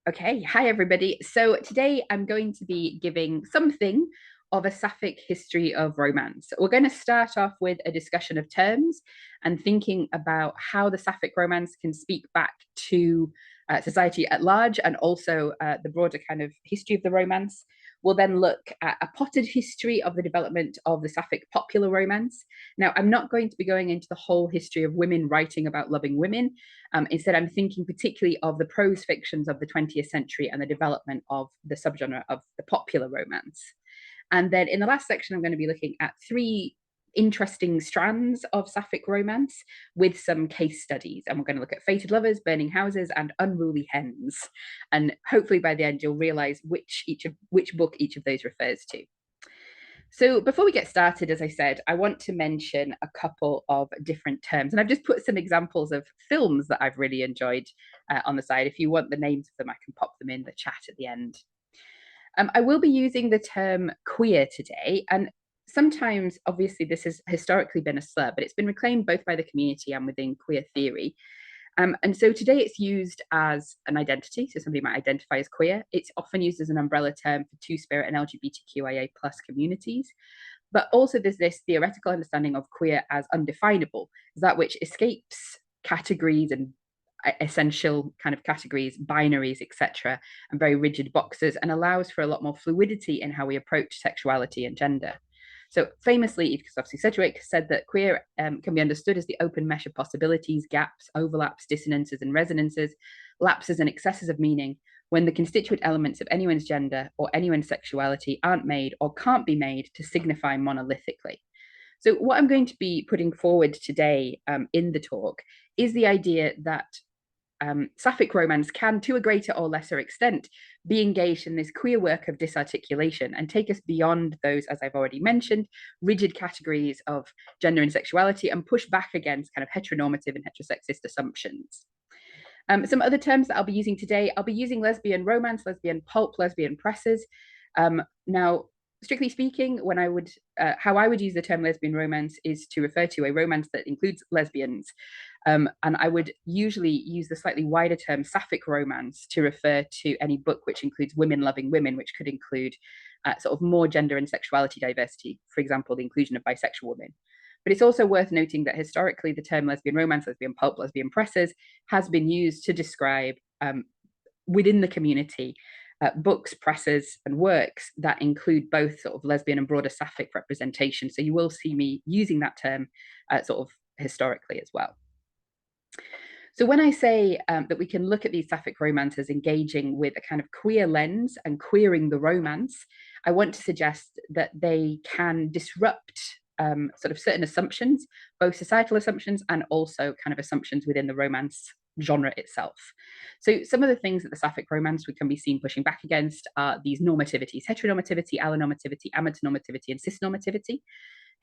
Okay, hi everybody. So today I'm going to be giving something of a Sapphic history of romance. We're going to start off with a discussion of terms and thinking about how the Sapphic romance can speak back to society at large and also the broader kind of history of the romance. We'll then look at a potted history of the development of the Sapphic popular romance. Now, I'm not going to be going into the whole history of women writing about loving women. Instead, I'm thinking particularly of the prose fictions of the 20th century and the development of the subgenre of the popular romance. And then in the last section, I'm going to be looking at three interesting strands of Sapphic romance with some case studies. And we're going to look at fated lovers, burning houses, and unruly hens. And hopefully by the end, you'll realize which book each of those refers to. So before we get started, as I said, I want to mention a couple of different terms. And I've just put some examples of films that I've really enjoyed on the side. If you want the names of them, I can pop them in the chat at the end. I will be using the term queer today. And sometimes, obviously, this has historically been a slur, but it's been reclaimed both by the community and within queer theory. And so today it's used as an identity. So somebody might identify as queer. It's often used as an umbrella term for Two-Spirit and LGBTQIA plus communities. But also there's this theoretical understanding of queer as undefinable, that which escapes categories and essential kind of categories, binaries, etc., and very rigid boxes, and allows for a lot more fluidity in how we approach sexuality and gender. So famously, Eve Sedgwick said that queer can be understood as the open mesh of possibilities, gaps, overlaps, dissonances, and resonances, lapses and excesses of meaning when the constituent elements of anyone's gender or anyone's sexuality aren't made or can't be made to signify monolithically. So what I'm going to be putting forward today in the talk is the idea that Sapphic romance can, to a greater or lesser extent, be engaged in this queer work of disarticulation and take us beyond those, as I've already mentioned, rigid categories of gender and sexuality and push back against kind of heteronormative and heterosexist assumptions. Some other terms that I'll be using today, I'll be using lesbian romance, lesbian pulp, lesbian presses. Now, strictly speaking, how I would use the term lesbian romance is to refer to a romance that includes lesbians. And I would usually use the slightly wider term Sapphic romance to refer to any book which includes women loving women, which could include sort of more gender and sexuality diversity, for example, the inclusion of bisexual women. But it's also worth noting that historically the term lesbian romance, lesbian pulp, lesbian presses has been used to describe within the community books, presses, and works that include both sort of lesbian and broader Sapphic representation. So you will see me using that term sort of historically as well. So when I say that we can look at these Sapphic romances engaging with a kind of queer lens and queering the romance, I want to suggest that they can disrupt sort of certain assumptions, both societal assumptions and also kind of assumptions within the romance genre itself. So some of the things that the Sapphic romance we can be seen pushing back against are these normativities: heteronormativity, allonormativity, amatonormativity, and cisnormativity.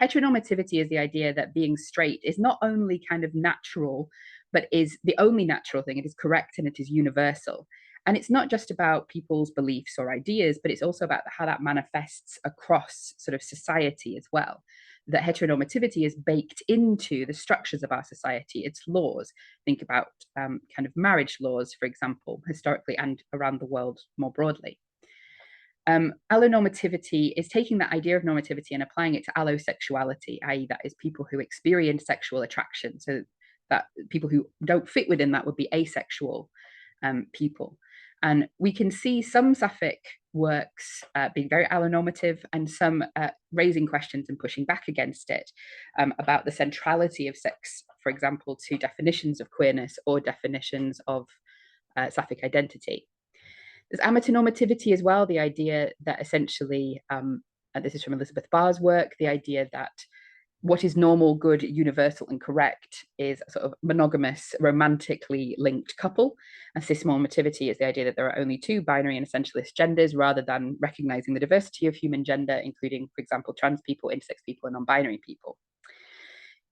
Heteronormativity is the idea that being straight is not only kind of natural, but is the only natural thing. It is correct and it is universal. And it's not just about people's beliefs or ideas, but it's also about how that manifests across sort of society as well. That heteronormativity is baked into the structures of our society, its laws. Think about kind of marriage laws, for example, historically and around the world more broadly. Allonormativity is taking that idea of normativity and applying it to allosexuality, i.e., that is people who experience sexual attraction. So that people who don't fit within that would be asexual people. And we can see some Sapphic works being very allonormative and some raising questions and pushing back against it about the centrality of sex, for example, to definitions of queerness or definitions of Sapphic identity. There's amatonormativity as well, the idea that essentially, and this is from Elizabeth Barr's work, the idea that what is normal, good, universal, and correct is a sort of monogamous, romantically linked couple. And cisnormativity is the idea that there are only two binary and essentialist genders rather than recognizing the diversity of human gender, including, for example, trans people, intersex people, and non-binary people.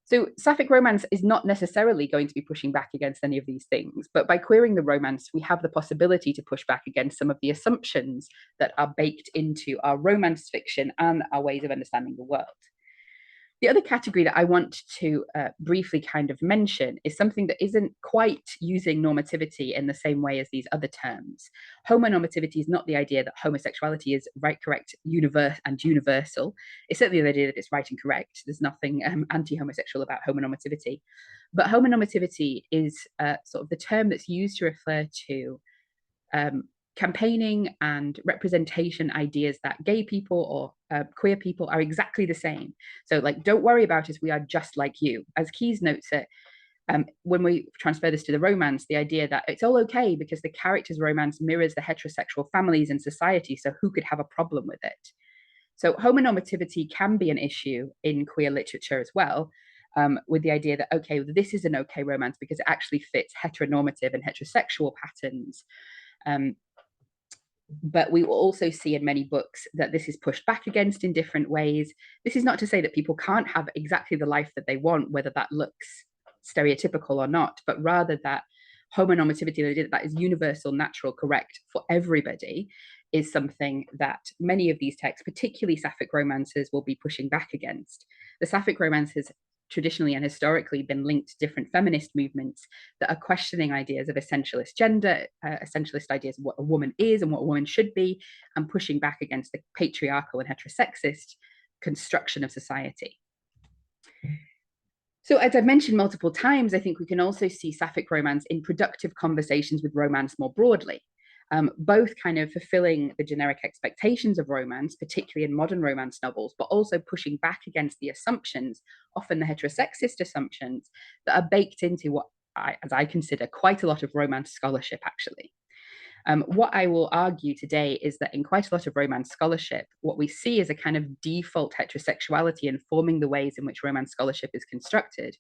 So Sapphic romance is not necessarily going to be pushing back against any of these things, but by queering the romance, we have the possibility to push back against some of the assumptions that are baked into our romance fiction and our ways of understanding the world. The other category that I want to briefly kind of mention is something that isn't quite using normativity in the same way as these other terms. Homonormativity is not the idea that homosexuality is right, correct, universal. It's certainly the idea that it's right and correct. There's nothing anti-homosexual about homonormativity. But homonormativity is sort of the term that's used to refer to campaigning and representation ideas that gay people or queer people are exactly the same. So, like, don't worry about us, we are just like you. As Keyes notes it, when we transfer this to the romance, the idea that it's all okay because the character's romance mirrors the heterosexual families in society, so who could have a problem with it? So, homonormativity can be an issue in queer literature as well. With the idea that, okay, this is an okay romance because it actually fits heteronormative and heterosexual patterns. But we will also see in many books that this is pushed back against in different ways. This is not to say that people can't have exactly the life that they want, whether that looks stereotypical or not, but rather that homonormativity, that is universal, natural, correct for everybody, is something that many of these texts, particularly Sapphic romances, will be pushing back against. The Sapphic romances traditionally and historically been linked to different feminist movements that are questioning ideas of essentialist gender, essentialist ideas of what a woman is and what a woman should be, and pushing back against the patriarchal and heterosexist construction of society. So, as I've mentioned multiple times, I think we can also see Sapphic romance in productive conversations with romance more broadly. Both kind of fulfilling the generic expectations of romance, particularly in modern romance novels, but also pushing back against the assumptions, often the heterosexist assumptions, that are baked into what as I consider, quite a lot of romance scholarship, actually. What I will argue today is that in quite a lot of romance scholarship, what we see is a kind of default heterosexuality informing the ways in which romance scholarship is constructed.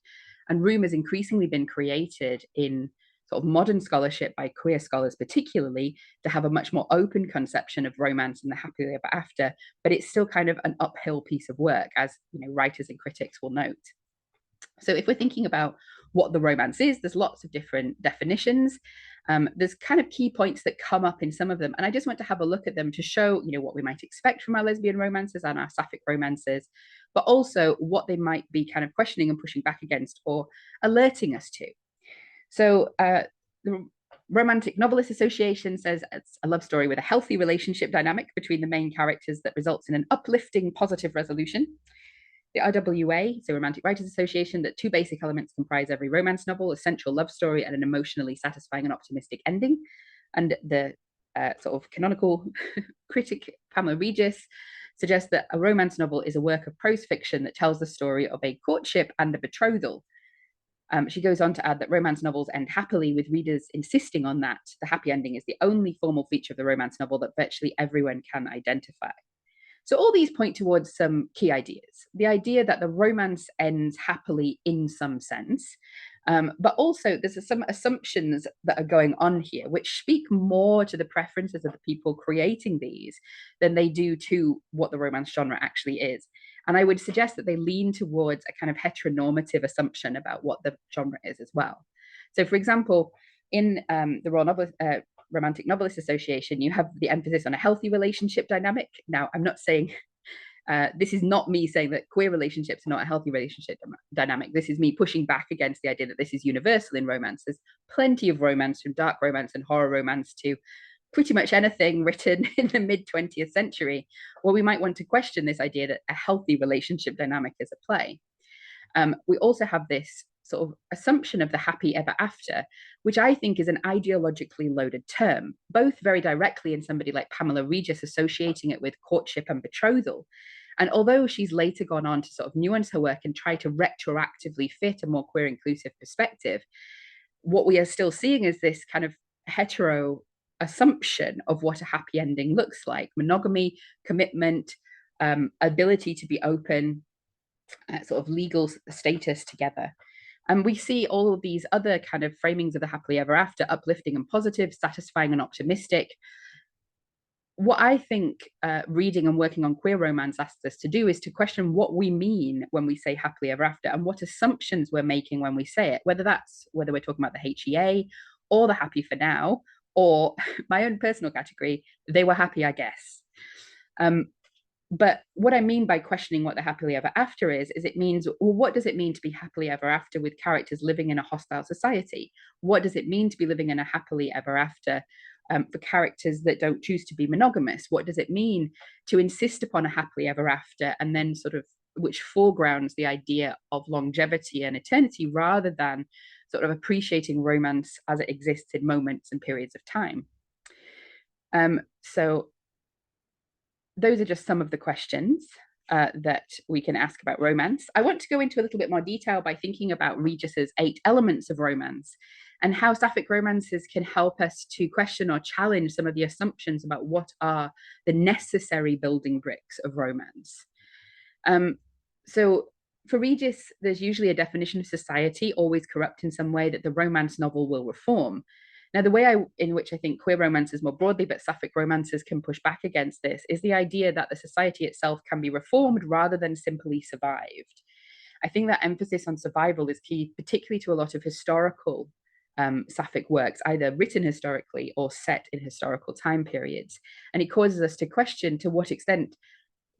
And room has increasingly been created in sort of modern scholarship by queer scholars, particularly, to have a much more open conception of romance and the happily ever after. But it's still kind of an uphill piece of work, as writers and critics will note. So if we're thinking about what the romance is, there's lots of different definitions. There's kind of key points that come up in some of them, and I just want to have a look at them to show, what we might expect from our lesbian romances and our Sapphic romances, but also what they might be kind of questioning and pushing back against or alerting us to. So the Romantic Novelist Association says it's a love story with a healthy relationship dynamic between the main characters that results in an uplifting, positive resolution. The RWA, so Romantic Writers Association, that two basic elements comprise every romance novel: a central love story and an emotionally satisfying and optimistic ending. And the sort of canonical critic Pamela Regis suggests that a romance novel is a work of prose fiction that tells the story of a courtship and a betrothal. She goes on to add that romance novels end happily, with readers insisting on that. The happy ending is the only formal feature of the romance novel that virtually everyone can identify. So all these point towards some key ideas. The idea that the romance ends happily in some sense, but also there's some assumptions that are going on here, which speak more to the preferences of the people creating these than they do to what the romance genre actually is. And I would suggest that they lean towards a kind of heteronormative assumption about what the genre is as well. So, for example, in the Romantic Novelist Association, you have the emphasis on a healthy relationship dynamic. Now, I'm not saying this is not me saying that queer relationships are not a healthy relationship dynamic. This is me pushing back against the idea that this is universal in romance. There's plenty of romance, from dark romance and horror romance to pretty much anything written in the mid 20th century, where we might want to question this idea that a healthy relationship dynamic is at play. We also have this sort of assumption of the happy ever after, which I think is an ideologically loaded term, both very directly in somebody like Pamela Regis associating it with courtship and betrothal. And although she's later gone on to sort of nuance her work and try to retroactively fit a more queer inclusive perspective, what we are still seeing is this kind of hetero assumption of what a happy ending looks like: monogamy, commitment, ability to be open, sort of legal status together. And we see all of these other kind of framings of the happily ever after: uplifting and positive, satisfying and optimistic. What I think reading and working on queer romance asks us to do is to question what we mean when we say happily ever after, and what assumptions we're making when we say it, whether we're talking about the HEA or the happy for now, or my own personal category, they were happy, I guess. But what I mean by questioning what the happily ever after is it means, well, what does it mean to be happily ever after with characters living in a hostile society? What does it mean to be living in a happily ever after for characters that don't choose to be monogamous? What does it mean to insist upon a happily ever after and then sort of which foregrounds the idea of longevity and eternity rather than sort of appreciating romance as it exists in moments and periods of time? So those are just some of the questions that we can ask about romance. I want to go into a little bit more detail by thinking about Regis's 8 elements of romance and how Sapphic romances can help us to question or challenge some of the assumptions about what are the necessary building bricks of romance. So for Regis, there's usually a definition of society always corrupt in some way that the romance novel will reform. Now, the way in which I think queer romances more broadly, but Sapphic romances can push back against this, is the idea that the society itself can be reformed rather than simply survived. I think that emphasis on survival is key, particularly to a lot of historical Sapphic works, either written historically or set in historical time periods. And it causes us to question to what extent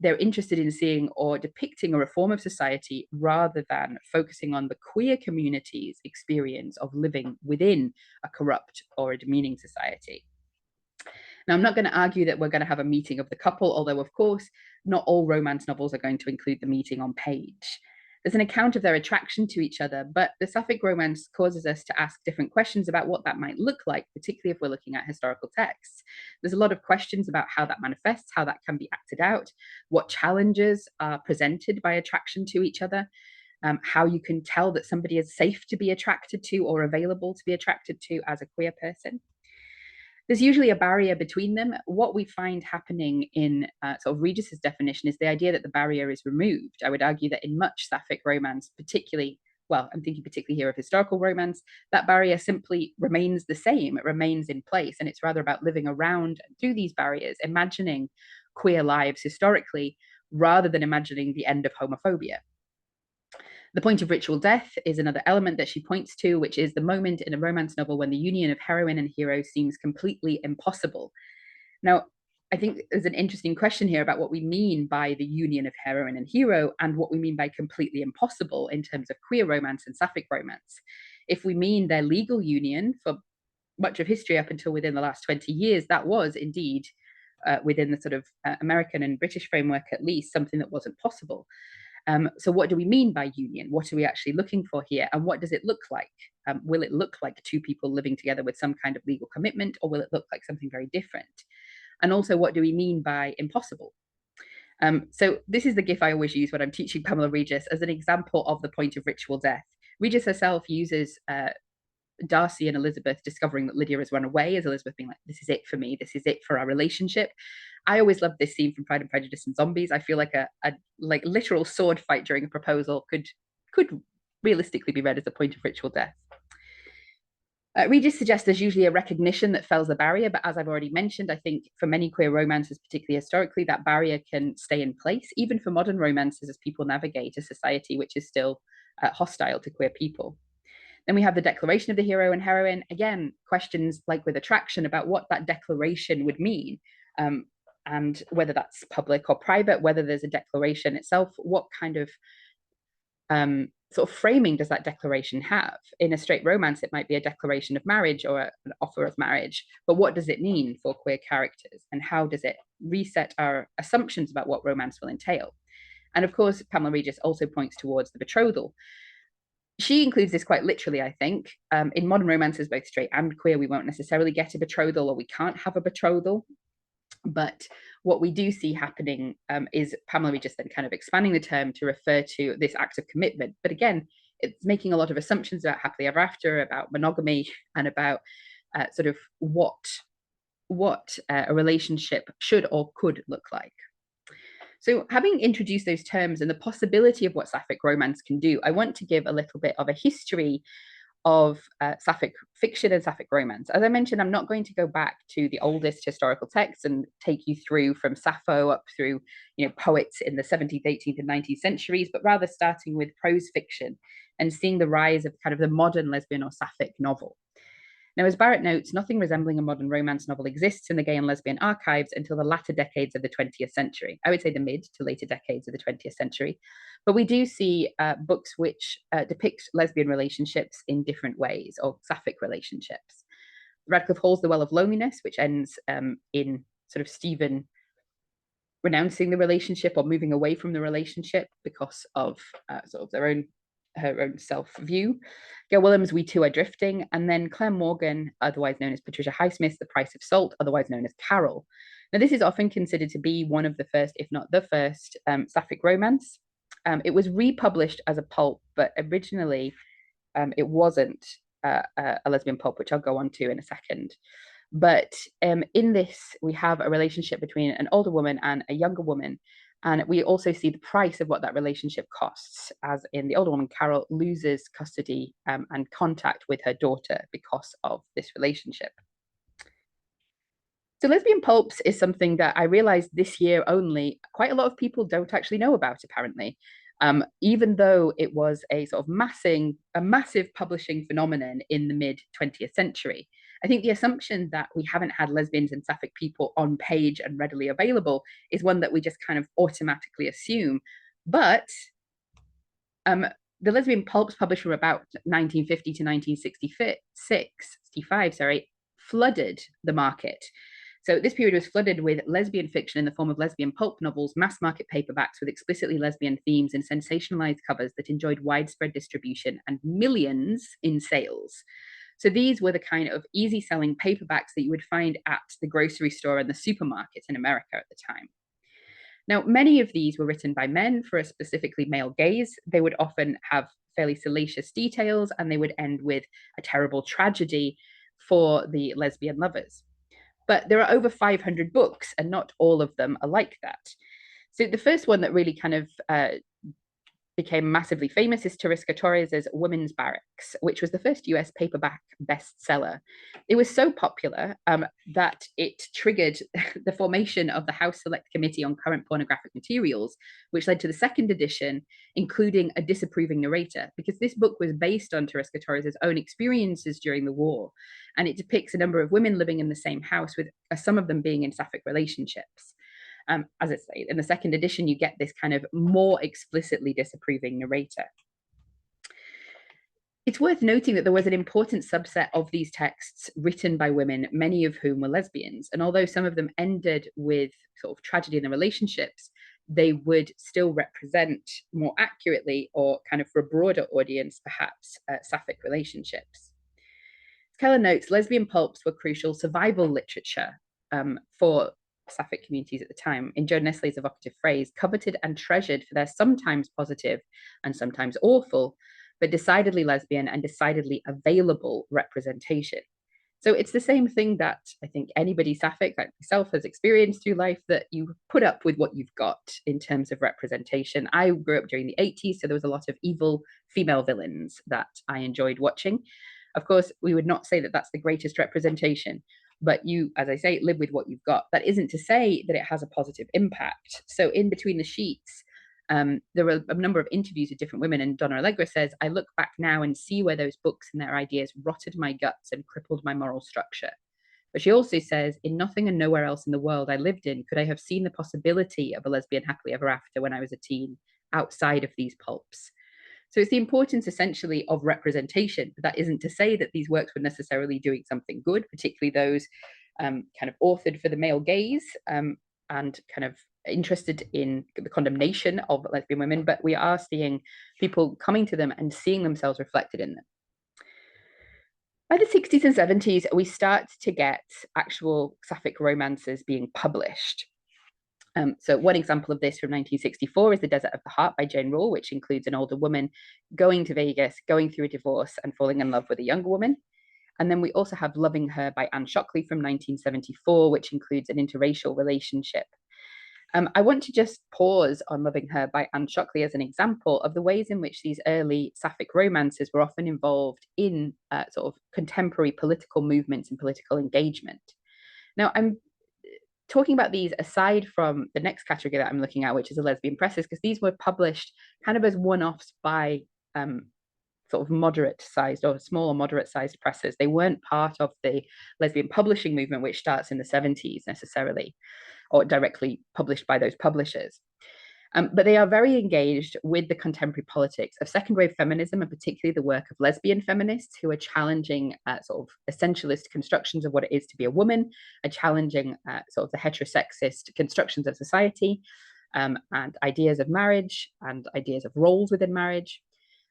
they're interested in seeing or depicting a reform of society rather than focusing on the queer community's experience of living within a corrupt or a demeaning society. Now, I'm not going to argue that we're going to have a meeting of the couple, although, of course, not all romance novels are going to include the meeting on page. There's an account of their attraction to each other, but the Sapphic romance causes us to ask different questions about what that might look like, particularly if we're looking at historical texts. There's a lot of questions about how that manifests, how that can be acted out, what challenges are presented by attraction to each other, how you can tell that somebody is safe to be attracted to or available to be attracted to as a queer person. There's usually a barrier between them. What we find happening in sort of Regis's definition is the idea that the barrier is removed. I would argue that in much Sapphic romance, particularly, well, I'm thinking particularly here of historical romance, that barrier simply remains the same. It remains in place. And it's rather about living around and through these barriers, imagining queer lives historically, rather than imagining the end of homophobia. The point of ritual death is another element that she points to, which is the moment in a romance novel when the union of heroine and hero seems completely impossible. Now, I think there's an interesting question here about what we mean by the union of heroine and hero and what we mean by completely impossible in terms of queer romance and Sapphic romance. If we mean their legal union for much of history up until within the last 20 years, that was indeed within the sort of American and British framework, at least, something that wasn't possible. So what do we mean by union? What are we actually looking for here? And what does it look like? Will it look like two people living together with some kind of legal commitment, or will it look like something very different? And also, what do we mean by impossible? So this is the GIF I always use when I'm teaching Pamela Regis as an example of the point of ritual death. Regis herself uses Darcy and Elizabeth discovering that Lydia has run away, as Elizabeth being like, this is it for me, this is it for our relationship. I always love this scene from Pride and Prejudice and Zombies. I feel like a like literal sword fight during a proposal could realistically be read as a point of ritual death. Regis suggests there's usually a recognition that fells the barrier, but as I've already mentioned, I think for many queer romances, particularly historically, that barrier can stay in place, even for modern romances as people navigate a society which is still hostile to queer people. Then we have the declaration of the hero and heroine. Again, questions like with attraction about what that declaration would mean, and whether that's public or private, whether there's a declaration itself, what kind of sort of framing does that declaration have? In a straight romance, it might be a declaration of marriage or an offer of marriage, but what does it mean for queer characters? And how does it reset our assumptions about what romance will entail? And of course, Pamela Regis also points towards the betrothal. She includes this quite literally, I think. In modern romances, both straight and queer, we won't necessarily get a betrothal, or we can't have a betrothal. But what we do see happening is Pamela Regis then kind of expanding the term to refer to this act of commitment. But again, it's making a lot of assumptions about happily ever after, about monogamy, and about sort of what a relationship should or could look like. So having introduced those terms and the possibility of what Sapphic romance can do, I want to give a little bit of a history of Sapphic fiction and Sapphic romance. As I mentioned, I'm not going to go back to the oldest historical texts and take you through from Sappho up through, poets in the 17th, 18th, and 19th centuries, but rather starting with prose fiction and seeing the rise of kind of the modern lesbian or Sapphic novel. Now, as Barrett notes, nothing resembling a modern romance novel exists in the gay and lesbian archives until the latter decades of the 20th century. I would say the mid to later decades of the 20th century. But we do see books which depict lesbian relationships in different ways, or sapphic relationships. Radcliffe Hall's The Well of Loneliness, which ends in sort of Stephen renouncing the relationship or moving away from the relationship because of sort of her own self-view. Gail Williams' We Two Are Drifting, and then Claire Morgan, otherwise known as Patricia Highsmith's The Price of Salt, otherwise known as Carol. Now, this is often considered to be one of the first, if not the first, sapphic romance. It was republished as a pulp, but originally it wasn't a lesbian pulp, which I'll go on to in a second. But in this, we have a relationship between an older woman and a younger woman. And we also see the price of what that relationship costs, as in the older woman, Carol, loses custody and contact with her daughter because of this relationship. So lesbian pulps is something that I realized this year only quite a lot of people don't actually know about, apparently. Even though it was a sort of massive publishing phenomenon in the mid 20th century. I think the assumption that we haven't had lesbians and sapphic people on page and readily available is one that we just kind of automatically assume. But the lesbian pulps published from about 1950 to 1965, flooded the market. So this period was flooded with lesbian fiction in the form of lesbian pulp novels, mass market paperbacks with explicitly lesbian themes and sensationalized covers that enjoyed widespread distribution and millions in sales. So these were the kind of easy selling paperbacks that you would find at the grocery store and the supermarket in America at the time. Now, many of these were written by men for a specifically male gaze. They would often have fairly salacious details, and they would end with a terrible tragedy for the lesbian lovers. But there are over 500 books, and not all of them are like that. So the first one that really kind of became massively famous is Teresa Torres's Women's Barracks, which was the first US paperback bestseller. It was so popular that it triggered the formation of the House Select Committee on Current Pornographic Materials, which led to the second edition, including a disapproving narrator, because this book was based on Teresa Torres's own experiences during the war, and it depicts a number of women living in the same house, with some of them being in sapphic relationships. As I say, in the second edition, you get this kind of more explicitly disapproving narrator. It's worth noting that there was an important subset of these texts written by women, many of whom were lesbians. And although some of them ended with sort of tragedy in the relationships, they would still represent more accurately, or kind of for a broader audience, perhaps, sapphic relationships. Keller notes lesbian pulps were crucial survival literature for sapphic communities at the time. In Joan Nestle's evocative phrase, coveted and treasured for their sometimes positive and sometimes awful, but decidedly lesbian and decidedly available representation. So it's the same thing that I think anybody sapphic like myself has experienced through life, that you put up with what you've got in terms of representation. I grew up during the 80s, so there was a lot of evil female villains that I enjoyed watching. Of course, we would not say that that's the greatest representation, but you, as I say, live with what you've got. That isn't to say that it has a positive impact. So in Between the Sheets, there were a number of interviews with different women, and Donna Allegra says, I look back now and see where those books and their ideas rotted my guts and crippled my moral structure. But she also says, in nothing and nowhere else in the world I lived in could I have seen the possibility of a lesbian happily ever after when I was a teen, outside of these pulps. So it's the importance essentially of representation. But that isn't to say that these works were necessarily doing something good, particularly those kind of authored for the male gaze and kind of interested in the condemnation of lesbian women. But we are seeing people coming to them and seeing themselves reflected in them. By the 60s and 70s, we start to get actual sapphic romances being published. So one example of this from 1964 is The Desert of the Heart by Jane Rule, which includes an older woman going to Vegas, going through a divorce, and falling in love with a younger woman. And then we also have Loving Her by Anne Shockley from 1974, which includes an interracial relationship. I want to just pause on Loving Her by Anne Shockley as an example of the ways in which these early sapphic romances were often involved in sort of contemporary political movements and political engagement. Now, I'm talking about these aside from the next category that I'm looking at, which is the lesbian presses, because these were published kind of as one-offs by sort of moderate-sized or small or moderate-sized presses. They weren't part of the lesbian publishing movement, which starts in the 70s necessarily, or directly published by those publishers. But they are very engaged with the contemporary politics of second wave feminism, and particularly the work of lesbian feminists who are challenging sort of essentialist constructions of what it is to be a woman, are challenging sort of the heterosexist constructions of society, and ideas of marriage and ideas of roles within marriage.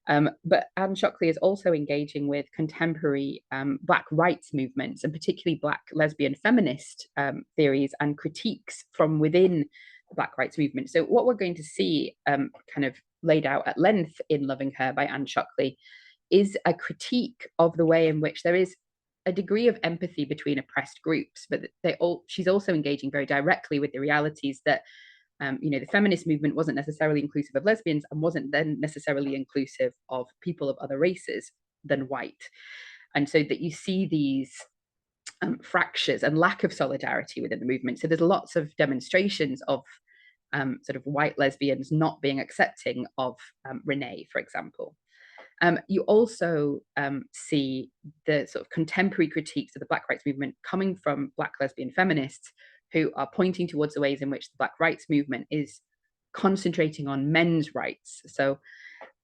But Anne Shockley is also engaging with contemporary Black rights movements, and particularly Black lesbian feminist theories and critiques from within the Black rights movement. So what we're going to see kind of laid out at length in Loving Her by Anne Shockley is a critique of the way in which there is a degree of empathy between oppressed groups, but she's also engaging very directly with the realities that the feminist movement wasn't necessarily inclusive of lesbians and wasn't then necessarily inclusive of people of other races than white. And so that you see these fractures and lack of solidarity within the movement. So there's lots of demonstrations of sort of white lesbians not being accepting of Renee, for example. You also see the sort of contemporary critiques of the Black rights movement coming from Black lesbian feminists who are pointing towards the ways in which the Black rights movement is concentrating on men's rights. So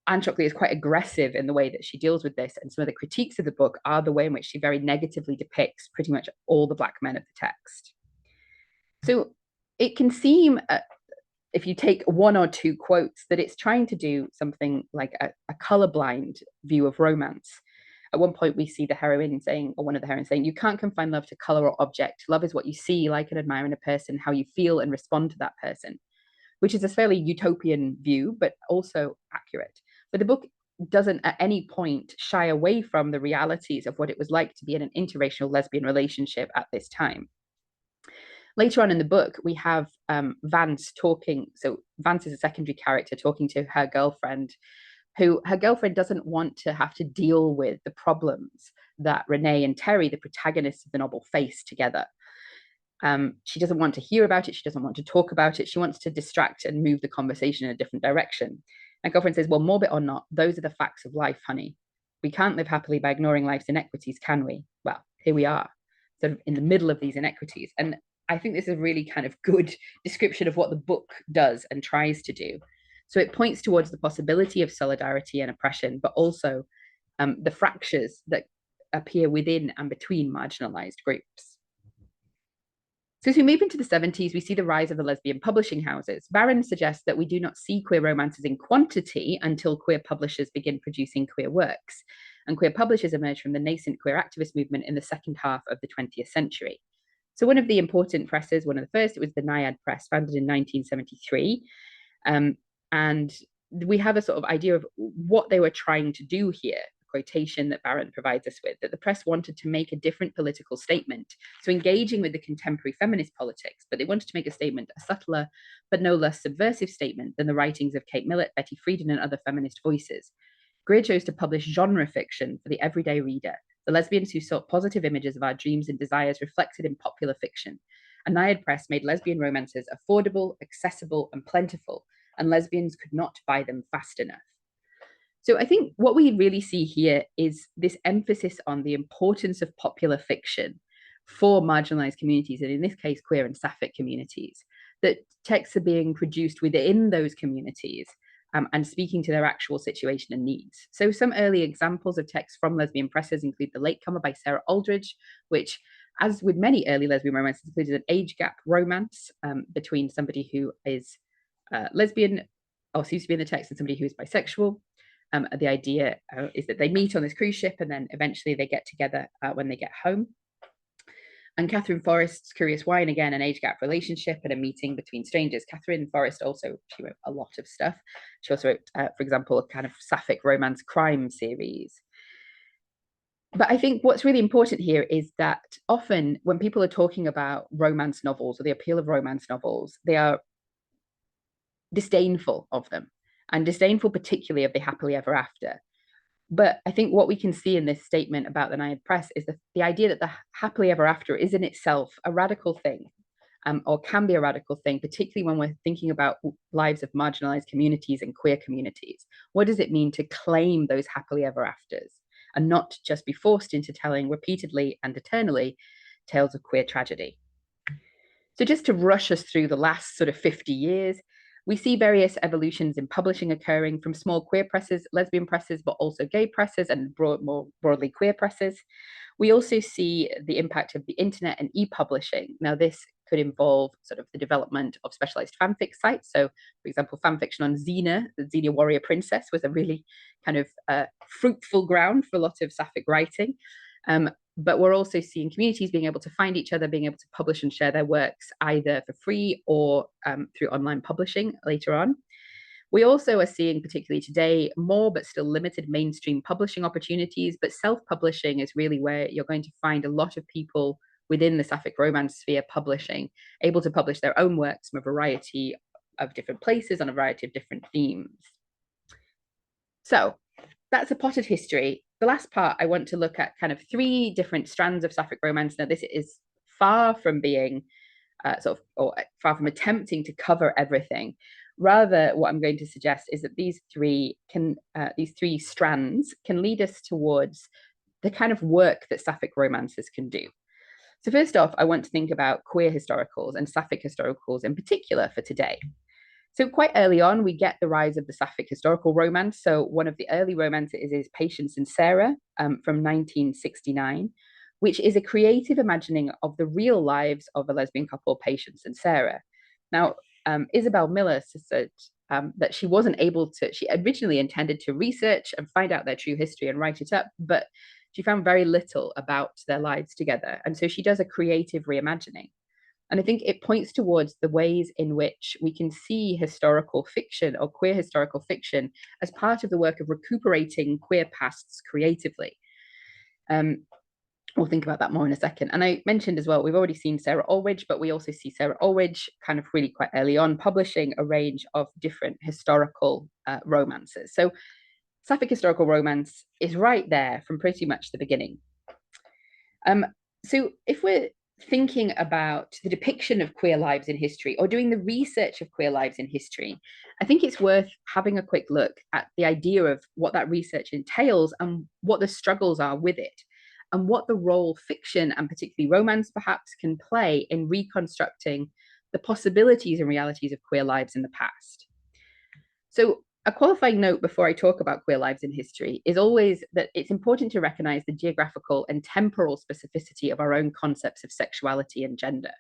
Anne Shockley is quite aggressive in the way that she deals with this, and some of the critiques of the book are the way in which she very negatively depicts pretty much all the Black men of the text. So it can seem, if you take one or two quotes, that it's trying to do something like a colorblind view of romance. At one point, we see the heroine saying, or one of the heroines saying, "You can't confine love to color or object. Love is what you see, like and admire in a person, how you feel and respond to that person," which is a fairly utopian view, but also accurate. But the book doesn't at any point shy away from the realities of what it was like to be in an interracial lesbian relationship at this time. Later on in the book, we have Vance talking. So Vance is a secondary character talking to her girlfriend, who her girlfriend doesn't want to have to deal with the problems that Renee and Terry, the protagonists of the novel, face together. She doesn't want to hear about it. She doesn't want to talk about it. She wants to distract and move the conversation in a different direction. My girlfriend says, "Well, morbid or not, those are the facts of life, honey. We can't live happily by ignoring life's inequities, can we?" Well, here we are, sort of in the middle of these inequities. And I think this is a really kind of good description of what the book does and tries to do. So it points towards the possibility of solidarity and oppression, but also the fractures that appear within and between marginalized groups. So as we move into the 70s, we see the rise of the lesbian publishing houses. Barron suggests that we do not see queer romances in quantity until queer publishers begin producing queer works. And queer publishers emerge from the nascent queer activist movement in the second half of the 20th century. So one of the important presses, one of the first, it was the Naiad Press, founded in 1973. And we have a sort of idea of what they were trying to do here, a quotation that Barron provides us with, that the press wanted to make a different political statement. So engaging with the contemporary feminist politics, but they wanted to make a statement, a subtler, but no less subversive statement than the writings of Kate Millett, Betty Friedan, and other feminist voices. Greer chose to publish genre fiction for the everyday reader, the lesbians who sought positive images of our dreams and desires reflected in popular fiction. And Naiad Press made lesbian romances affordable, accessible, and plentiful, and lesbians could not buy them fast enough. So I think what we really see here is this emphasis on the importance of popular fiction for marginalized communities, and in this case, queer and Sapphic communities, that texts are being produced within those communities and speaking to their actual situation and needs. So some early examples of texts from lesbian presses include The Latecomer by Sarah Aldridge, which, as with many early lesbian romances, included an age gap romance between somebody who is lesbian or seems to be in the text and somebody who is bisexual. The idea is that they meet on this cruise ship and then eventually they get together when they get home. And Catherine Forrest's Curious Wine, again, an age gap relationship and a meeting between strangers. Catherine Forrest also, she wrote a lot of stuff. She also wrote, for example, a kind of Sapphic romance crime series. But I think what's really important here is that often when people are talking about romance novels or the appeal of romance novels, they are disdainful of them, and disdainful particularly of the happily ever after. But I think what we can see in this statement about the Naiad Press is the idea that the happily ever after is in itself a radical thing, or can be a radical thing, particularly when we're thinking about lives of marginalized communities and queer communities. What does it mean to claim those happily ever afters and not just be forced into telling repeatedly and eternally tales of queer tragedy? So just to rush us through the last sort of 50 years, we see various evolutions in publishing occurring from small queer presses, lesbian presses, but also gay presses and more broadly queer presses. We also see the impact of the internet and e-publishing. Now, this could involve sort of the development of specialized fanfic sites. So, for example, fanfiction on Xena, the Xena warrior princess, was a really kind of fruitful ground for a lot of Sapphic writing. But we're also seeing communities being able to find each other, being able to publish and share their works either for free or through online publishing later on. We also are seeing, particularly today, more but still limited mainstream publishing opportunities, but self-publishing is really where you're going to find a lot of people within the Sapphic romance sphere publishing, able to publish their own works from a variety of different places on a variety of different themes. So that's a potted history. The last part, I want to look at kind of 3 different strands of Sapphic romance. Now, this is far from being or far from attempting to cover everything. Rather, what I'm going to suggest is that these three strands can lead us towards the kind of work that Sapphic romances can do. So first off, I want to think about queer historicals and Sapphic historicals in particular for today. So quite early on, we get the rise of the Sapphic historical romance. So one of the early romances is Patience and Sarah from 1969, which is a creative imagining of the real lives of a lesbian couple, Patience and Sarah. Now, Isabel Miller said that she wasn't able to, she originally intended to research and find out their true history and write it up, but she found very little about their lives together. And so she does a creative reimagining. And I think it points towards the ways in which we can see historical fiction or queer historical fiction as part of the work of recuperating queer pasts creatively. We'll think about that more in a second. And I mentioned as well, we've already seen Sarah Ulrich, but we also see Sarah Ulrich kind of really quite early on publishing a range of different historical romances. So Sapphic historical romance is right there from pretty much the beginning. So if we're thinking about the depiction of queer lives in history or doing the research of queer lives in history, I think it's worth having a quick look at the idea of what that research entails and what the struggles are with it, and what the role fiction and particularly romance perhaps can play in reconstructing the possibilities and realities of queer lives in the past. So a qualifying note before I talk about queer lives in history is always that it's important to recognize the geographical and temporal specificity of our own concepts of sexuality and gender.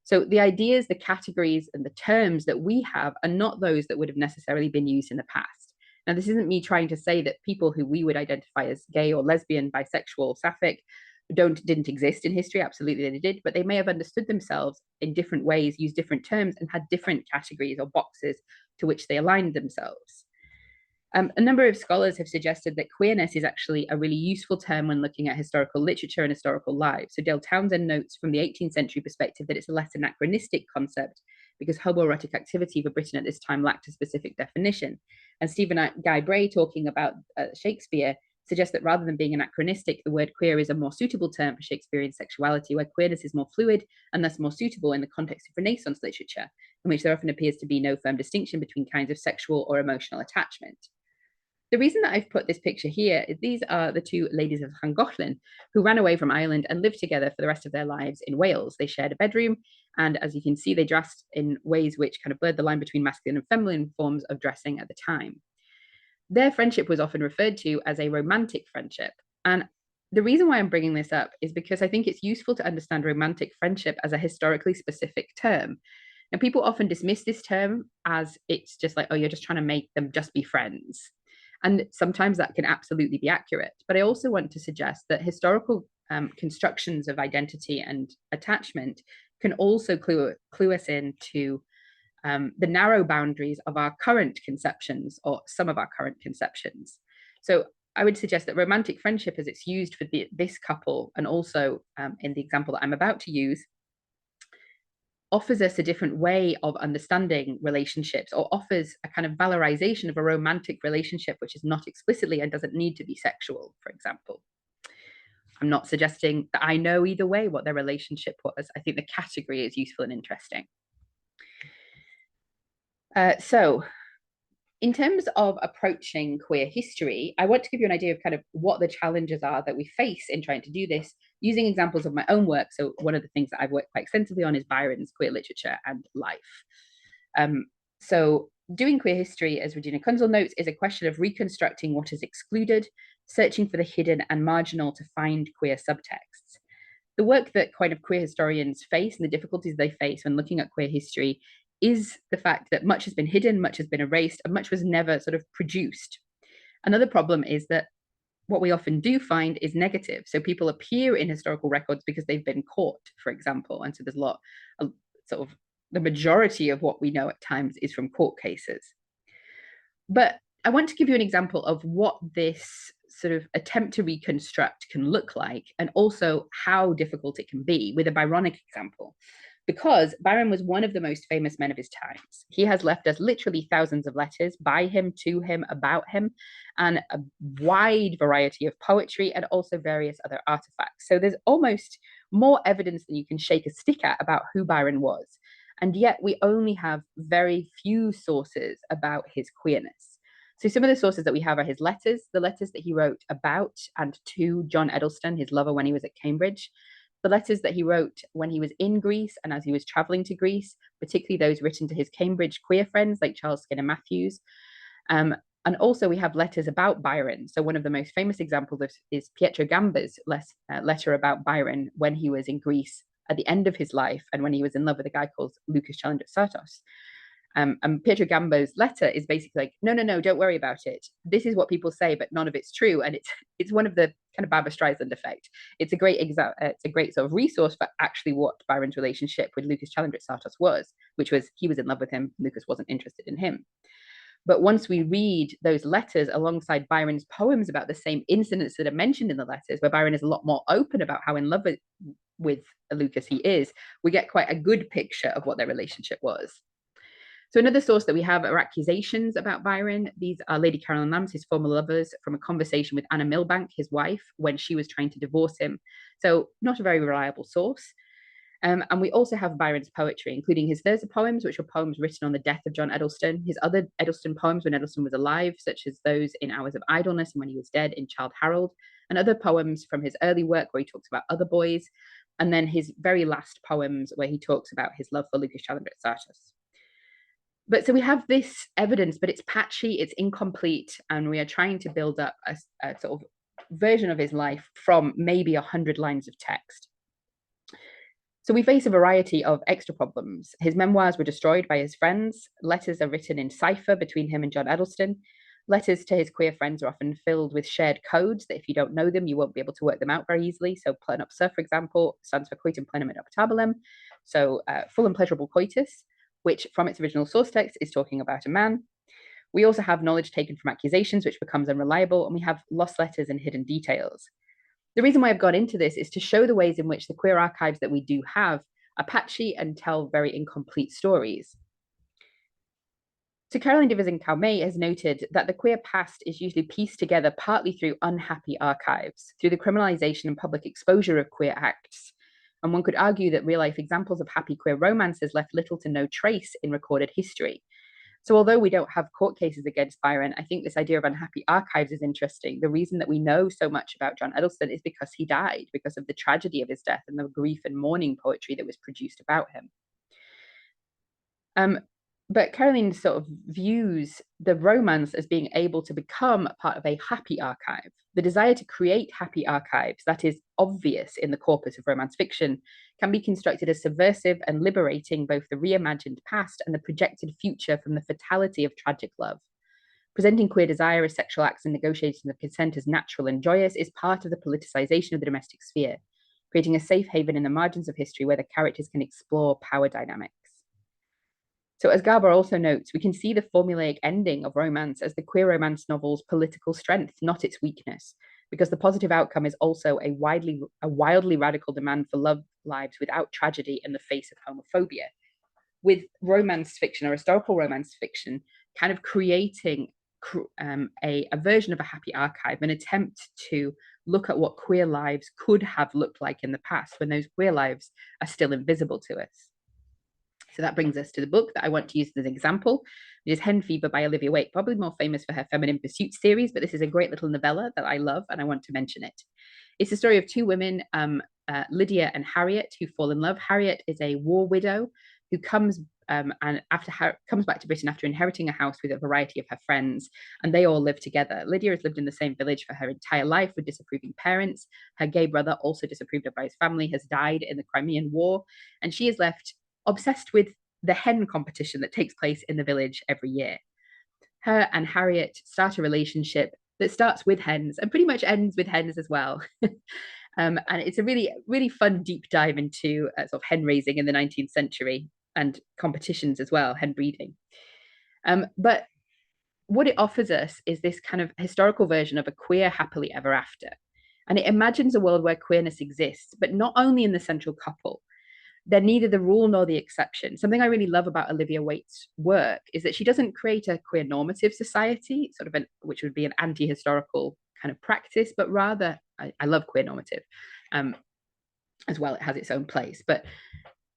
So the ideas, the categories, and the terms that we have are not those that would have necessarily been used in the past. Now, this isn't me trying to say that people who we would identify as gay or lesbian, bisexual, sapphic didn't exist in history. Absolutely they did, but they may have understood themselves in different ways, used different terms, and had different categories or boxes to which they aligned themselves. A number of scholars have suggested that queerness is actually a really useful term when looking at historical literature and historical lives. So Dale Townsend notes from the 18th century perspective that it's a less anachronistic concept because homoerotic activity for Britain at this time lacked a specific definition. And Stephen Guy Bray, talking about Shakespeare, suggests that rather than being anachronistic, the word queer is a more suitable term for Shakespearean sexuality, where queerness is more fluid and thus more suitable in the context of Renaissance literature, in which there often appears to be no firm distinction between kinds of sexual or emotional attachment. The reason that I've put this picture here is these are the 2 ladies of Llangollen who ran away from Ireland and lived together for the rest of their lives in Wales. They shared a bedroom, and as you can see, they dressed in ways which kind of blurred the line between masculine and feminine forms of dressing at the time. Their friendship was often referred to as a romantic friendship. And the reason why I'm bringing this up is because I think it's useful to understand romantic friendship as a historically specific term. And people often dismiss this term as it's just like, oh, you're just trying to make them just be friends. And sometimes that can absolutely be accurate. But I also want to suggest that historical constructions of identity and attachment can also clue us into the narrow boundaries of our current conceptions or some of our current conceptions. So I would suggest that romantic friendship, as it's used for this couple, and also in the example that I'm about to use, offers us a different way of understanding relationships, or offers a kind of valorization of a romantic relationship, which is not explicitly and doesn't need to be sexual, for example. I'm not suggesting that I know either way what their relationship was. I think the category is useful and interesting. So in terms of approaching queer history, I want to give you an idea of kind of what the challenges are that we face in trying to do this using examples of my own work. So one of the things that I've worked quite extensively on is Byron's queer literature and life. So doing queer history, as Regina Kunzel notes, is a question of reconstructing what is excluded, searching for the hidden and marginal to find queer subtexts. The work that kind of queer historians face and the difficulties they face when looking at queer history is the fact that much has been hidden, much has been erased, and much was never sort of produced. Another problem is that what we often do find is negative. So people appear in historical records because they've been caught, for example. And so there's sort of the majority of what we know at times is from court cases. But I want to give you an example of what this sort of attempt to reconstruct can look like, and also how difficult it can be with a Byronic example. Because Byron was one of the most famous men of his times. He has left us literally thousands of letters by him, to him, about him, and a wide variety of poetry and also various other artifacts. So there's almost more evidence than you can shake a stick at about who Byron was. And yet we only have very few sources about his queerness. So some of the sources that we have are his letters, the letters that he wrote about and to John Edelston, his lover, when he was at Cambridge, the letters that he wrote when he was in Greece and as he was traveling to Greece, particularly those written to his Cambridge queer friends like Charles Skinner Matthews. And also we have letters about Byron. So one of the most famous examples is Pietro Gamba's letter about Byron when he was in Greece at the end of his life and when he was in love with a guy called Lucas Challenger's. And Pietro Gamba's letter is basically like, no, don't worry about it. This is what people say, but none of it's true. And it's one of the kind of Barbra Streisand effect. It's a great it's a great sort of resource for actually what Byron's relationship with Lucas Challenger-Sartos was, which was he was in love with him, Lucas wasn't interested in him. But once we read those letters alongside Byron's poems about the same incidents that are mentioned in the letters, where Byron is a lot more open about how in love with Lucas he is, we get quite a good picture of what their relationship was. So another source that we have are accusations about Byron. These are Lady Caroline Lamb's, his former lovers, from a conversation with Anna Milbank, his wife, when she was trying to divorce him. So not a very reliable source. And we also have Byron's poetry, including his verse poems, which were poems written on the death of John Edelston, his other Edelston poems when Edelston was alive, such as those in Hours of Idleness and when he was dead in Childe Harold, and other poems from his early work where he talks about other boys, and then his very last poems where he talks about his love for Lucas Challenger-Sartos. But so we have this evidence, but it's patchy, it's incomplete, and we are trying to build up a sort of version of his life from maybe 100 lines of text. So we face a variety of extra problems. His memoirs were destroyed by his friends. Letters are written in cipher between him and John Edelston. Letters to his queer friends are often filled with shared codes that if you don't know them, you won't be able to work them out very easily. So plenopsa, for example, stands for coitum plenum et optabilem. So full and pleasurable coitus, which from its original source text is talking about a man. We also have knowledge taken from accusations, which becomes unreliable, and we have lost letters and hidden details. The reason why I've got into this is to show the ways in which the queer archives that we do have are patchy and tell very incomplete stories. So Caroline Divizin-Calmet has noted that the queer past is usually pieced together partly through unhappy archives, through the criminalization and public exposure of queer acts. And one could argue that real-life examples of happy queer romances left little to no trace in recorded history. So although we don't have court cases against Byron, I think this idea of unhappy archives is interesting. The reason that we know so much about John Edelston is because he died, because of the tragedy of his death and the grief and mourning poetry that was produced about him. But Caroline sort of views the romance as being able to become part of a happy archive. The desire to create happy archives that is obvious in the corpus of romance fiction can be constructed as subversive and liberating both the reimagined past and the projected future from the fatality of tragic love. Presenting queer desire as sexual acts and negotiations of consent as natural and joyous is part of the politicization of the domestic sphere, creating a safe haven in the margins of history where the characters can explore power dynamics. So as Garber also notes, we can see the formulaic ending of romance as the queer romance novel's political strength, not its weakness, because the positive outcome is also a wildly radical demand for love lives without tragedy in the face of homophobia. With romance fiction or historical romance fiction, kind of creating a version of a happy archive, an attempt to look at what queer lives could have looked like in the past when those queer lives are still invisible to us. So that brings us to the book that I want to use as an example, which is Hen Fever by Olivia Waite, probably more famous for her Feminine Pursuits series, but this is a great little novella that I love and I want to mention it. It's the story of two women, Lydia and Harriet, who fall in love. Harriet is a war widow who comes comes back to Britain after inheriting a house with a variety of her friends, and they all live together. Lydia has lived in the same village for her entire life with disapproving parents. Her gay brother, also disapproved of by his family, has died in the Crimean War, and she is left obsessed with the hen competition that takes place in the village every year. Her and Harriet start a relationship that starts with hens and pretty much ends with hens as well. And it's a really, really fun deep dive into sort of hen raising in the 19th century and competitions as well, hen breeding. But what it offers us is this kind of historical version of a queer happily ever after. And it imagines a world where queerness exists, but not only in the central couple. They're neither the rule nor the exception. Something I really love about Olivia Waite's work is that she doesn't create a queer normative society, sort of which would be an anti-historical kind of practice, but rather, I love queer normative as well. It has its own place, but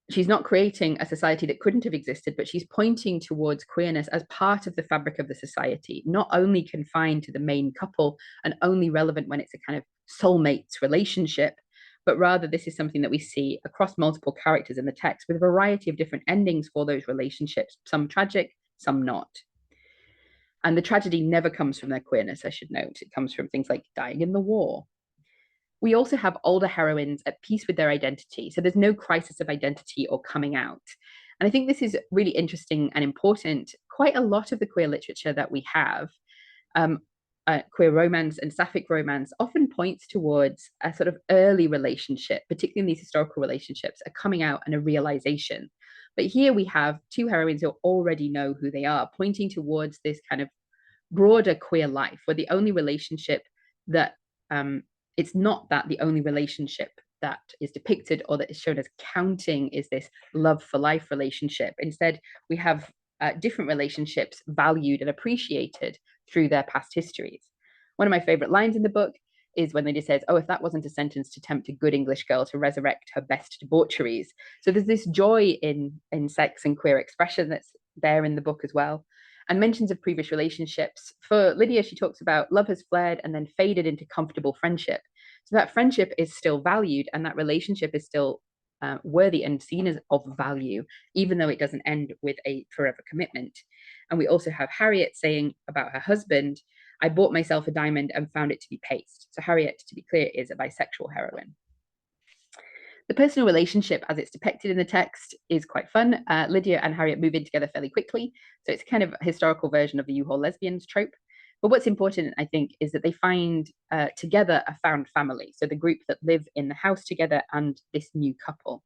she's not creating a society that couldn't have existed, but she's pointing towards queerness as part of the fabric of the society, not only confined to the main couple and only relevant when it's a kind of soulmates relationship, but rather this is something that we see across multiple characters in the text with a variety of different endings for those relationships, some tragic, some not. And the tragedy never comes from their queerness, I should note. It comes from things like dying in the war. We also have older heroines at peace with their identity. So there's no crisis of identity or coming out. And I think this is really interesting and important. Quite a lot of the queer literature that we have, queer romance and Sapphic romance, often points towards a sort of early relationship, particularly in these historical relationships, a coming out and a realization. But here we have two heroines who already know who they are, pointing towards this kind of broader queer life, where the only relationship that it's not that the only relationship that is depicted or that is shown as counting is this love for life relationship. Instead, we have different relationships valued and appreciated through their past histories. One of my favorite lines in the book is when Lydia says, "Oh, if that wasn't a sentence to tempt a good English girl to resurrect her best debaucheries." So there's this joy in sex and queer expression that's there in the book as well. And mentions of previous relationships. For Lydia, she talks about love has flared and then faded into comfortable friendship. So that friendship is still valued and that relationship is still worthy and seen as of value, even though it doesn't end with a forever commitment. And we also have Harriet saying about her husband, "I bought myself a diamond and found it to be paste." So Harriet, to be clear, is a bisexual heroine. The personal relationship, as it's depicted in the text, is quite fun. Lydia and Harriet move in together fairly quickly. So it's kind of a historical version of the U-Haul lesbians trope. But what's important, I think, is that they find together a found family. So the group that live in the house together and this new couple.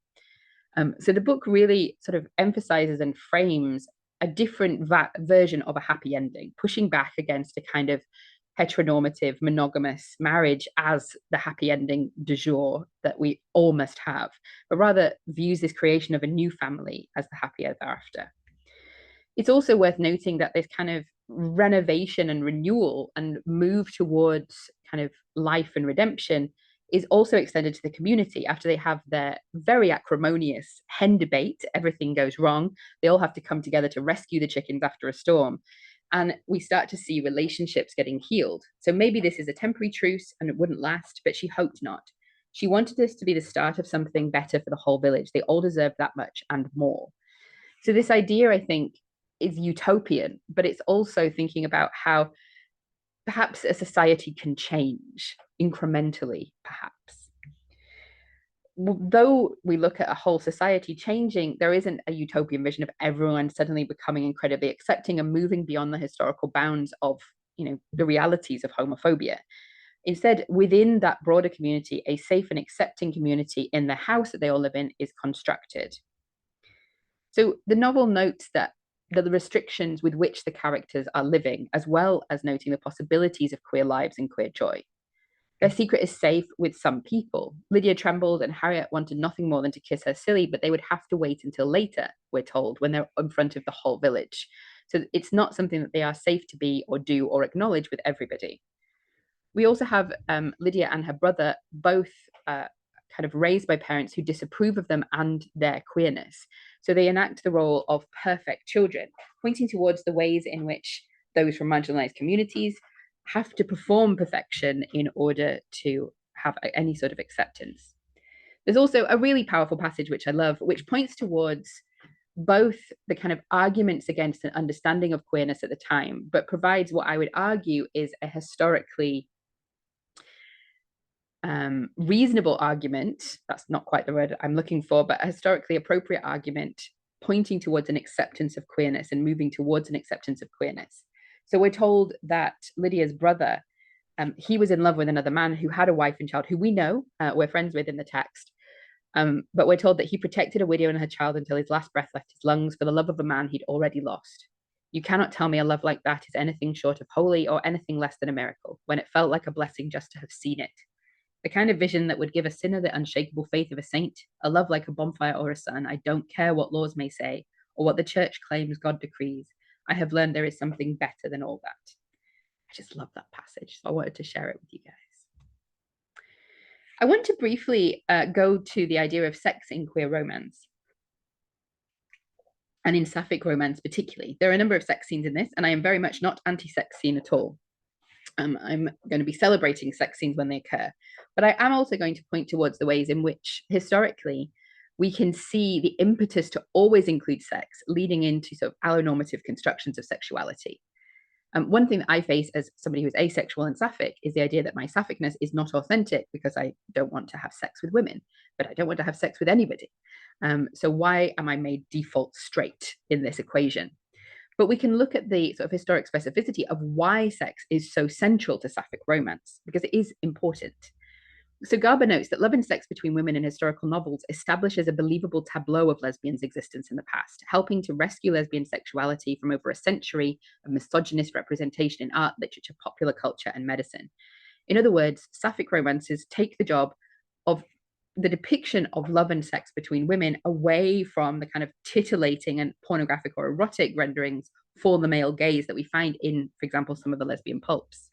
So the book really sort of emphasizes and frames a different version of a happy ending, pushing back against a kind of heteronormative, monogamous marriage as the happy ending du jour that we all must have, but rather views this creation of a new family as the happy ever after. It's also worth noting that this kind of renovation and renewal and move towards kind of life and redemption is also extended to the community after they have their very acrimonious hen debate. Everything goes wrong. They all have to come together to rescue the chickens after a storm. And we start to see relationships getting healed. So maybe this is a temporary truce and it wouldn't last, but she hoped not. She wanted this to be the start of something better for the whole village. They all deserve that much and more. So this idea, I think, is utopian, but it's also thinking about how perhaps a society can change incrementally, perhaps. Though we look at a whole society changing, there isn't a utopian vision of everyone suddenly becoming incredibly accepting and moving beyond the historical bounds of, the realities of homophobia. Instead, within that broader community, a safe and accepting community in the house that they all live in is constructed. So the novel notes that the restrictions with which the characters are living, as well as noting the possibilities of queer lives and queer joy. Their secret is safe with some people. Lydia trembled and Harriet wanted nothing more than to kiss her silly, but they would have to wait until later, we're told, when they're in front of the whole village. So it's not something that they are safe to be or do or acknowledge with everybody. We also have Lydia and her brother, both kind of raised by parents who disapprove of them and their queerness. So they enact the role of perfect children, pointing towards the ways in which those from marginalized communities have to perform perfection in order to have any sort of acceptance. There's also a really powerful passage, which I love, which points towards both the kind of arguments against an understanding of queerness at the time, but provides what I would argue is a historically reasonable argument. That's not quite the word I'm looking for, but a historically appropriate argument pointing towards an acceptance of queerness and moving towards an acceptance of queerness. So we're told that Lydia's brother, he was in love with another man who had a wife and child who we know we're friends with in the text. But we're told that he protected a widow and her child until his last breath left his lungs for the love of a man he'd already lost. You cannot tell me a love like that is anything short of holy or anything less than a miracle, when it felt like a blessing just to have seen it. The kind of vision that would give a sinner the unshakable faith of a saint, a love like a bonfire or a sun. I don't care what laws may say or what the church claims God decrees. I have learned there is something better than all that. I just love that passage, so I wanted to share it with you guys. I want to briefly go to the idea of sex in queer romance, and in Sapphic romance particularly. There are a number of sex scenes in this, and I am very much not anti-sex scene at all. I'm going to be celebrating sex scenes when they occur, but I am also going to point towards the ways in which historically we can see the impetus to always include sex leading into sort of allonormative constructions of sexuality. One thing that I face as somebody who's asexual and sapphic is the idea that my sapphicness is not authentic because I don't want to have sex with women, but I don't want to have sex with anybody. So why am I made default straight in this equation? But we can look at the sort of historic specificity of why sex is so central to sapphic romance, because it is important. So Garber notes that love and sex between women in historical novels establishes a believable tableau of lesbians' existence in the past, helping to rescue lesbian sexuality from over a century of misogynist representation in art, literature, popular culture, and medicine. In other words, sapphic romances take the job of the depiction of love and sex between women away from the kind of titillating and pornographic or erotic renderings for the male gaze that we find in, for example, some of the lesbian pulps.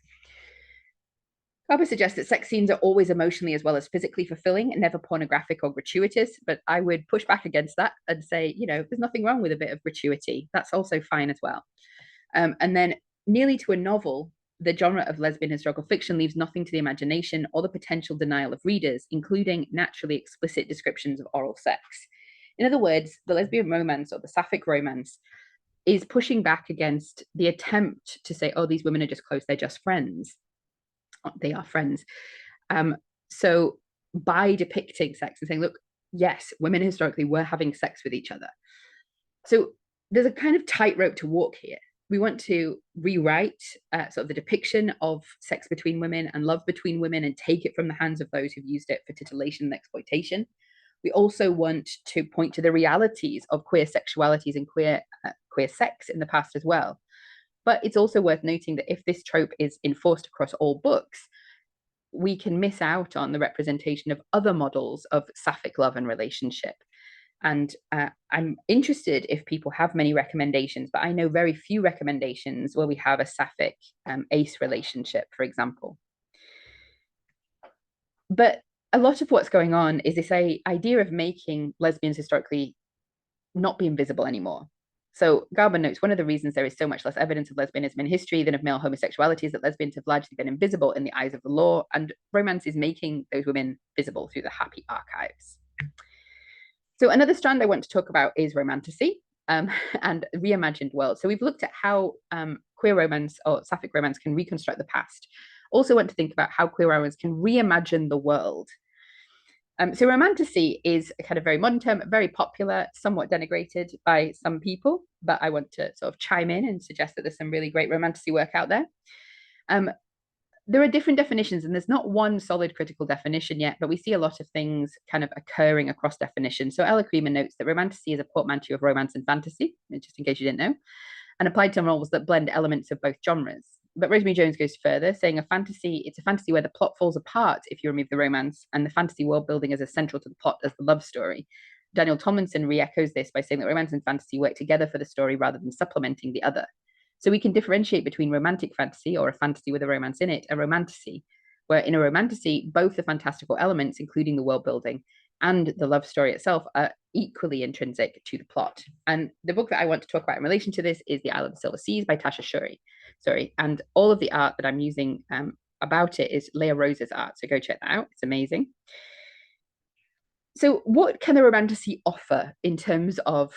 Garber suggests that sex scenes are always emotionally as well as physically fulfilling and never pornographic or gratuitous, but I would push back against that and say, you know, there's nothing wrong with a bit of gratuity. That's also fine as well. And then nearly to a novel, the genre of lesbian historical fiction leaves nothing to the imagination or the potential denial of readers, including naturally explicit descriptions of oral sex. In other words, the lesbian romance or the sapphic romance is pushing back against the attempt to say, oh, these women are just close, they're just friends. They are friends. So by depicting sex and saying, look, yes, women historically were having sex with each other. So there's a kind of tightrope to walk here. We want to rewrite sort of the depiction of sex between women and love between women and take it from the hands of those who've used it for titillation and exploitation. We also want to point to the realities of queer sexualities and queer sex in the past as well. But it's also worth noting that if this trope is enforced across all books, we can miss out on the representation of other models of sapphic love and relationship. And I'm interested if people have many recommendations, but I know very few recommendations where we have a sapphic ace relationship, for example. But a lot of what's going on is this idea of making lesbians historically not be invisible anymore. So Garber notes one of the reasons there is so much less evidence of lesbianism in history than of male homosexuality is that lesbians have largely been invisible in the eyes of the law, and romance is making those women visible through the happy archives. So another strand I want to talk about is romantasy and reimagined world. So we've looked at how queer romance or sapphic romance can reconstruct the past. Also want to think about how queer romance can reimagine the world. So romantasy is a kind of very modern term, very popular, somewhat denigrated by some people, but I want to sort of chime in and suggest that there's some really great romantasy work out there. There are different definitions, and there's not one solid critical definition yet, but we see a lot of things kind of occurring across definitions. So Ella Creamer notes that romantasy is a portmanteau of romance and fantasy, just in case you didn't know, and applied to novels that blend elements of both genres. But Rosemary Jones goes further, saying it's a fantasy where the plot falls apart if you remove the romance, and the fantasy world building is as central to the plot as the love story. Daniel Tomlinson re-echoes this by saying that romance and fantasy work together for the story rather than supplementing the other. So we can differentiate between romantic fantasy, or a fantasy with a romance in it, and romantasy, where in a romantasy, both the fantastical elements, including the world building and the love story itself, are equally intrinsic to the plot. And the book that I want to talk about in relation to this is The Isle of the Silver Seas by Tasha Shuri. Sorry, and all of the art that I'm using about it is Leah Rose's art. So go check that out. It's amazing. So what can the romantasy offer in terms of,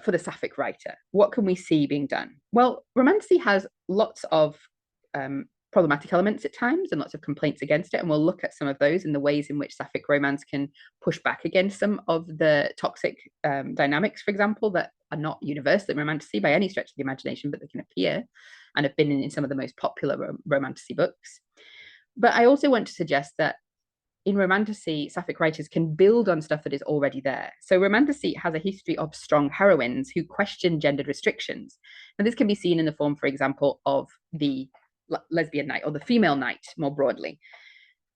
for the Sapphic writer? What can we see being done? Well, romantasy has lots of problematic elements at times and lots of complaints against it. And we'll look at some of those and the ways in which Sapphic romance can push back against some of the toxic dynamics, for example, that are not universal in romantasy by any stretch of the imagination, but they can appear and have been in some of the most popular romantasy books. But I also want to suggest that in romantasy, Sapphic writers can build on stuff that is already there. So romantasy has a history of strong heroines who question gendered restrictions. And this can be seen in the form, for example, of the lesbian knight or the female knight more broadly.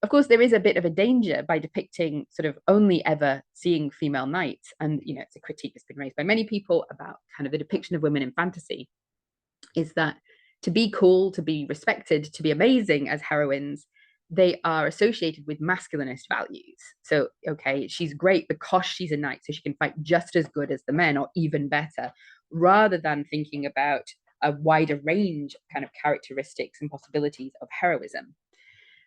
Of course, there is a bit of a danger by depicting sort of only ever seeing female knights. And, you know, it's a critique that's been raised by many people about kind of the depiction of women in fantasy, is that to be cool, to be respected, to be amazing as heroines, they are associated with masculinist values. So, okay, she's great because she's a knight, so she can fight just as good as the men or even better, rather than thinking about a wider range of kind of characteristics and possibilities of heroism.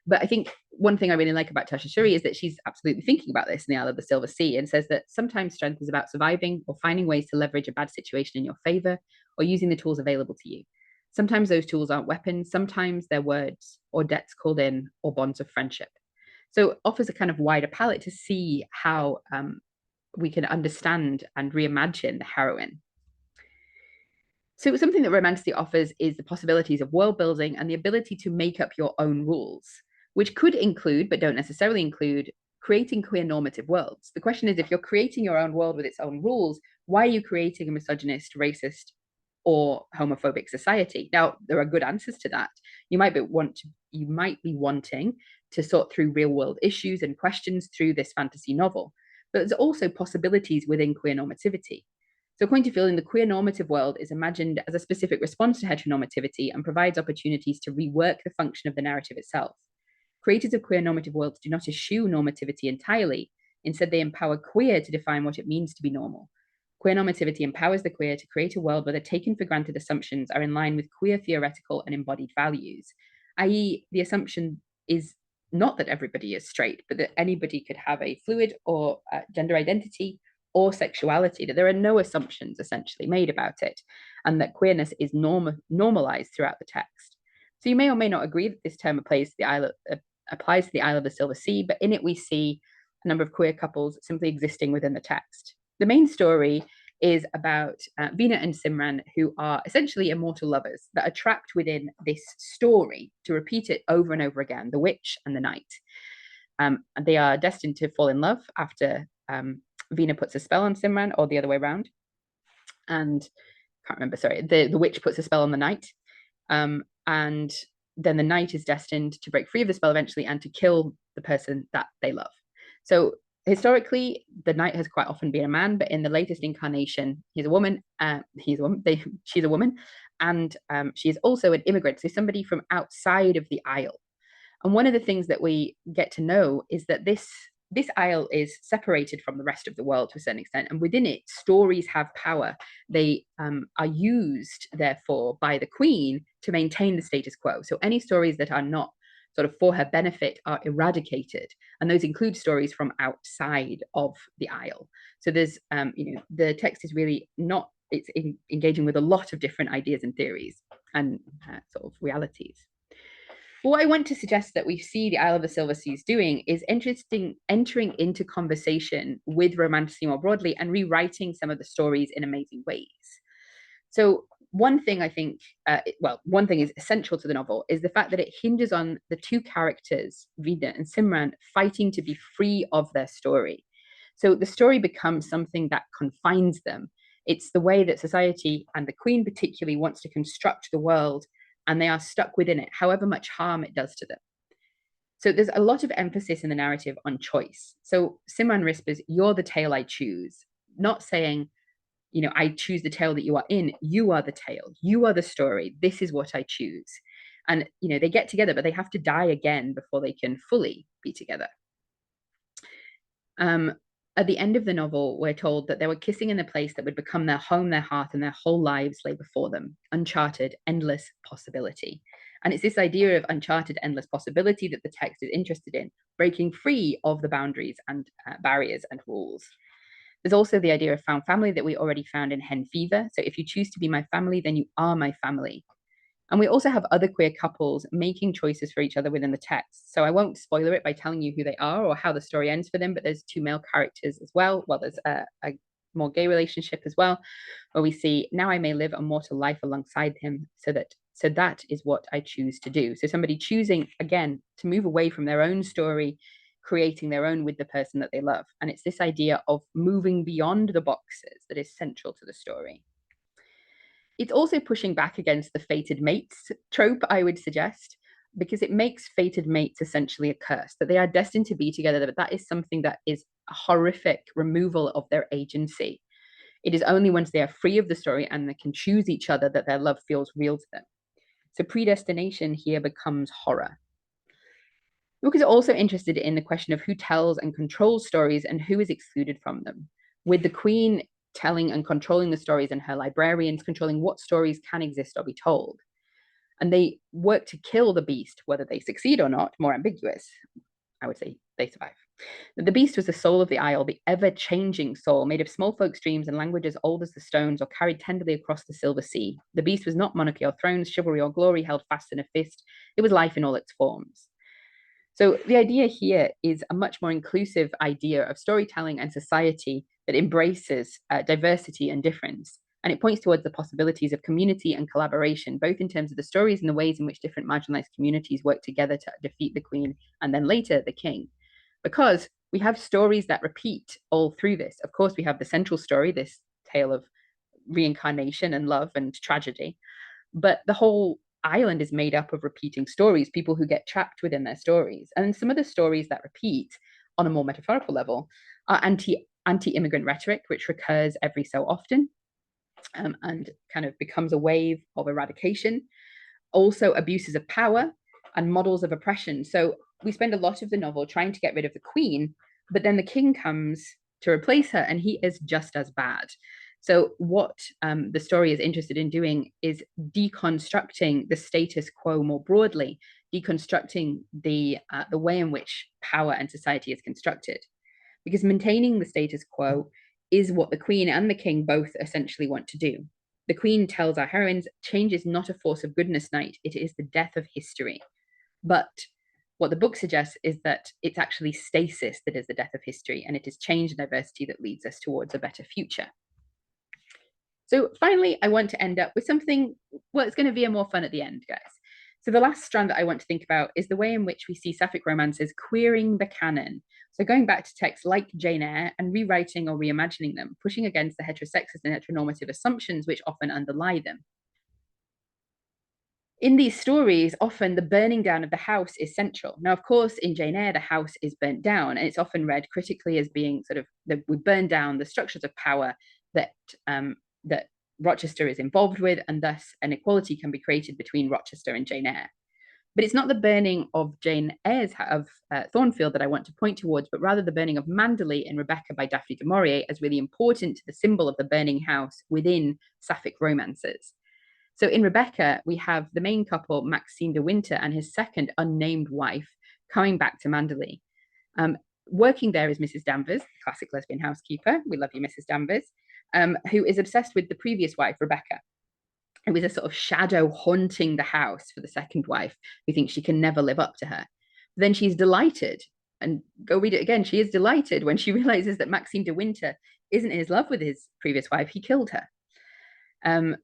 But I think one thing I really like about Tasha Shuri is that she's absolutely thinking about this in The Isle of the Silver Sea, and says that sometimes strength is about surviving or finding ways to leverage a bad situation in your favor or using the tools available to you. Sometimes those tools aren't weapons, sometimes they're words or debts called in or bonds of friendship. So it offers a kind of wider palette to see how we can understand and reimagine the heroine. So something that romantasy offers is the possibilities of world building and the ability to make up your own rules, which could include, but don't necessarily include, creating queer normative worlds. The question is, if you're creating your own world with its own rules, why are you creating a misogynist, racist, or homophobic society? Now, there are good answers to that. You might be wanting to sort through real world issues and questions through this fantasy novel, but there's also possibilities within queer normativity. So according to Fielding, the queer normative world is imagined as a specific response to heteronormativity and provides opportunities to rework the function of the narrative itself. Creators of queer normative worlds do not eschew normativity entirely. Instead, they empower queer to define what it means to be normal. Queer normativity empowers the queer to create a world where the taken for granted assumptions are in line with queer theoretical and embodied values, i.e., the assumption is not that everybody is straight, but that anybody could have a fluid or gender identity or sexuality, that there are no assumptions essentially made about it, and that queerness is normalized throughout the text. So you may or may not agree that this term applies to the Isle of the Silver Sea, but in it we see a number of queer couples simply existing within the text. The main story is about Vina and Simran, who are essentially immortal lovers that are trapped within this story to repeat it over and over again, the witch and the knight. And they are destined to fall in love after Vina puts a spell on Simran, or the other way around. And can't remember, sorry, the witch puts a spell on the knight. And then the knight is destined to break free of the spell eventually and to kill the person that they love. So historically, the knight has quite often been a man, but in the latest incarnation, she's a woman, and she is also an immigrant, so somebody from outside of the Isle. And one of the things that we get to know is that this isle is separated from the rest of the world to a certain extent, and within it, stories have power. They are used, therefore, by the queen to maintain the status quo. So any stories that are not sort of for her benefit are eradicated, and those include stories from outside of the Isle. So there's, the text is really not, it's engaging with a lot of different ideas and theories and sort of realities. What I want to suggest that we see the Isle of the Silver Seas doing is entering into conversation with romantasy more broadly and rewriting some of the stories in amazing ways. So one thing I think, one thing is essential to the novel is the fact that it hinges on the two characters, Vida and Simran, fighting to be free of their story. So the story becomes something that confines them. It's the way that society, and the queen particularly, wants to construct the world, and they are stuck within it, however much harm it does to them. So there's a lot of emphasis in the narrative on choice. So Simran whispers, "You're the tail I choose," not saying, I choose the tale that you are in. You are the tale. You are the story. This is what I choose. And, they get together, but they have to die again before they can fully be together. At the end of the novel, we're told that they were kissing in the place that would become their home, their hearth, and their whole lives lay before them. Uncharted, endless possibility. And it's this idea of uncharted, endless possibility that the text is interested in, breaking free of the boundaries and barriers and rules. There's also the idea of found family that we already found in Hen Fever. So if you choose to be my family, then you are my family. And we also have other queer couples making choices for each other within the text. So I won't spoiler it by telling you who they are or how the story ends for them, but there's two male characters as well. Well, there's a more gay relationship as well, where we see, now I may live a mortal life alongside him, so that is what I choose to do. So somebody choosing, again, to move away from their own story, creating their own with the person that they love. And it's this idea of moving beyond the boxes that is central to the story. It's also pushing back against the fated mates trope, I would suggest, because it makes fated mates essentially a curse, that they are destined to be together, but that is something that is a horrific removal of their agency. It is only once they are free of the story and they can choose each other that their love feels real to them. So predestination here becomes horror. The book is also interested in the question of who tells and controls stories and who is excluded from them. With the Queen telling and controlling the stories and her librarians controlling what stories can exist or be told. And they work to kill the beast, whether they succeed or not, more ambiguous. I would say they survive. The beast was the soul of the isle, the ever-changing soul, made of small folks' dreams and languages old as the stones, or carried tenderly across the silver sea. The beast was not monarchy or thrones, chivalry or glory held fast in a fist. It was life in all its forms. So the idea here is a much more inclusive idea of storytelling and society that embraces diversity and difference. And it points towards the possibilities of community and collaboration, both in terms of the stories and the ways in which different marginalized communities work together to defeat the Queen and then later the King. Because we have stories that repeat all through this. Of course, we have the central story, this tale of reincarnation and love and tragedy. But the whole island is made up of repeating stories, people who get trapped within their stories. And some of the stories that repeat on a more metaphorical level are anti-immigrant rhetoric, which recurs every so often and kind of becomes a wave of eradication. Also abuses of power and models of oppression. So we spend a lot of the novel trying to get rid of the Queen, but then the King comes to replace her and he is just as bad. So what the story is interested in doing is deconstructing the status quo more broadly, deconstructing the way in which power and society is constructed. Because maintaining the status quo is what the Queen and the King both essentially want to do. The Queen tells our heroines, change is not a force of goodness, knight, it is the death of history. But what the book suggests is that it's actually stasis that is the death of history, and it is change and diversity that leads us towards a better future. So finally, I want to end up with something, well, it's going to be a more fun at the end, guys. So the last strand that I want to think about is the way in which we see Sapphic romances queering the canon. So going back to texts like Jane Eyre and rewriting or reimagining them, pushing against the heterosexist and heteronormative assumptions which often underlie them. In these stories, often the burning down of the house is central. Now, of course, in Jane Eyre, the house is burnt down, and it's often read critically as being sort of we burn down the structures of power that that Rochester is involved with, and thus an equality can be created between Rochester and Jane Eyre. But it's not the burning of Jane Eyre's of Thornfield that I want to point towards, but rather the burning of Manderley in Rebecca by Daphne du Maurier as really important to the symbol of the burning house within Sapphic romances. So in Rebecca, we have the main couple, Maxime de Winter, and his second unnamed wife coming back to Manderley. Working there is Mrs. Danvers, classic lesbian housekeeper. We love you, Mrs. Danvers, who is obsessed with the previous wife, Rebecca. It was a sort of shadow haunting the house for the second wife, who thinks she can never live up to her. But then she's delighted, and go read it again. She is delighted when she realizes that Maxime de Winter isn't in love with his previous wife. He killed her.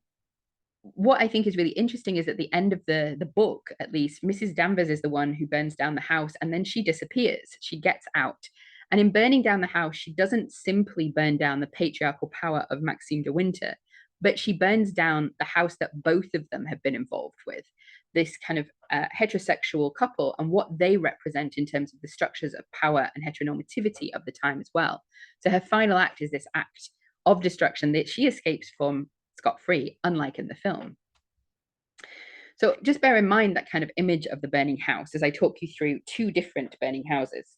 What I think is really interesting is at the end of the book, at least, Mrs. Danvers is the one who burns down the house, and then she disappears. She gets out. And in burning down the house, she doesn't simply burn down the patriarchal power of Maxime de Winter, but she burns down the house that both of them have been involved with, this kind of heterosexual couple and what they represent in terms of the structures of power and heteronormativity of the time as well. So her final act is this act of destruction that she escapes from scot-free, unlike in the film. So just bear in mind that kind of image of the burning house as I talk you through two different burning houses.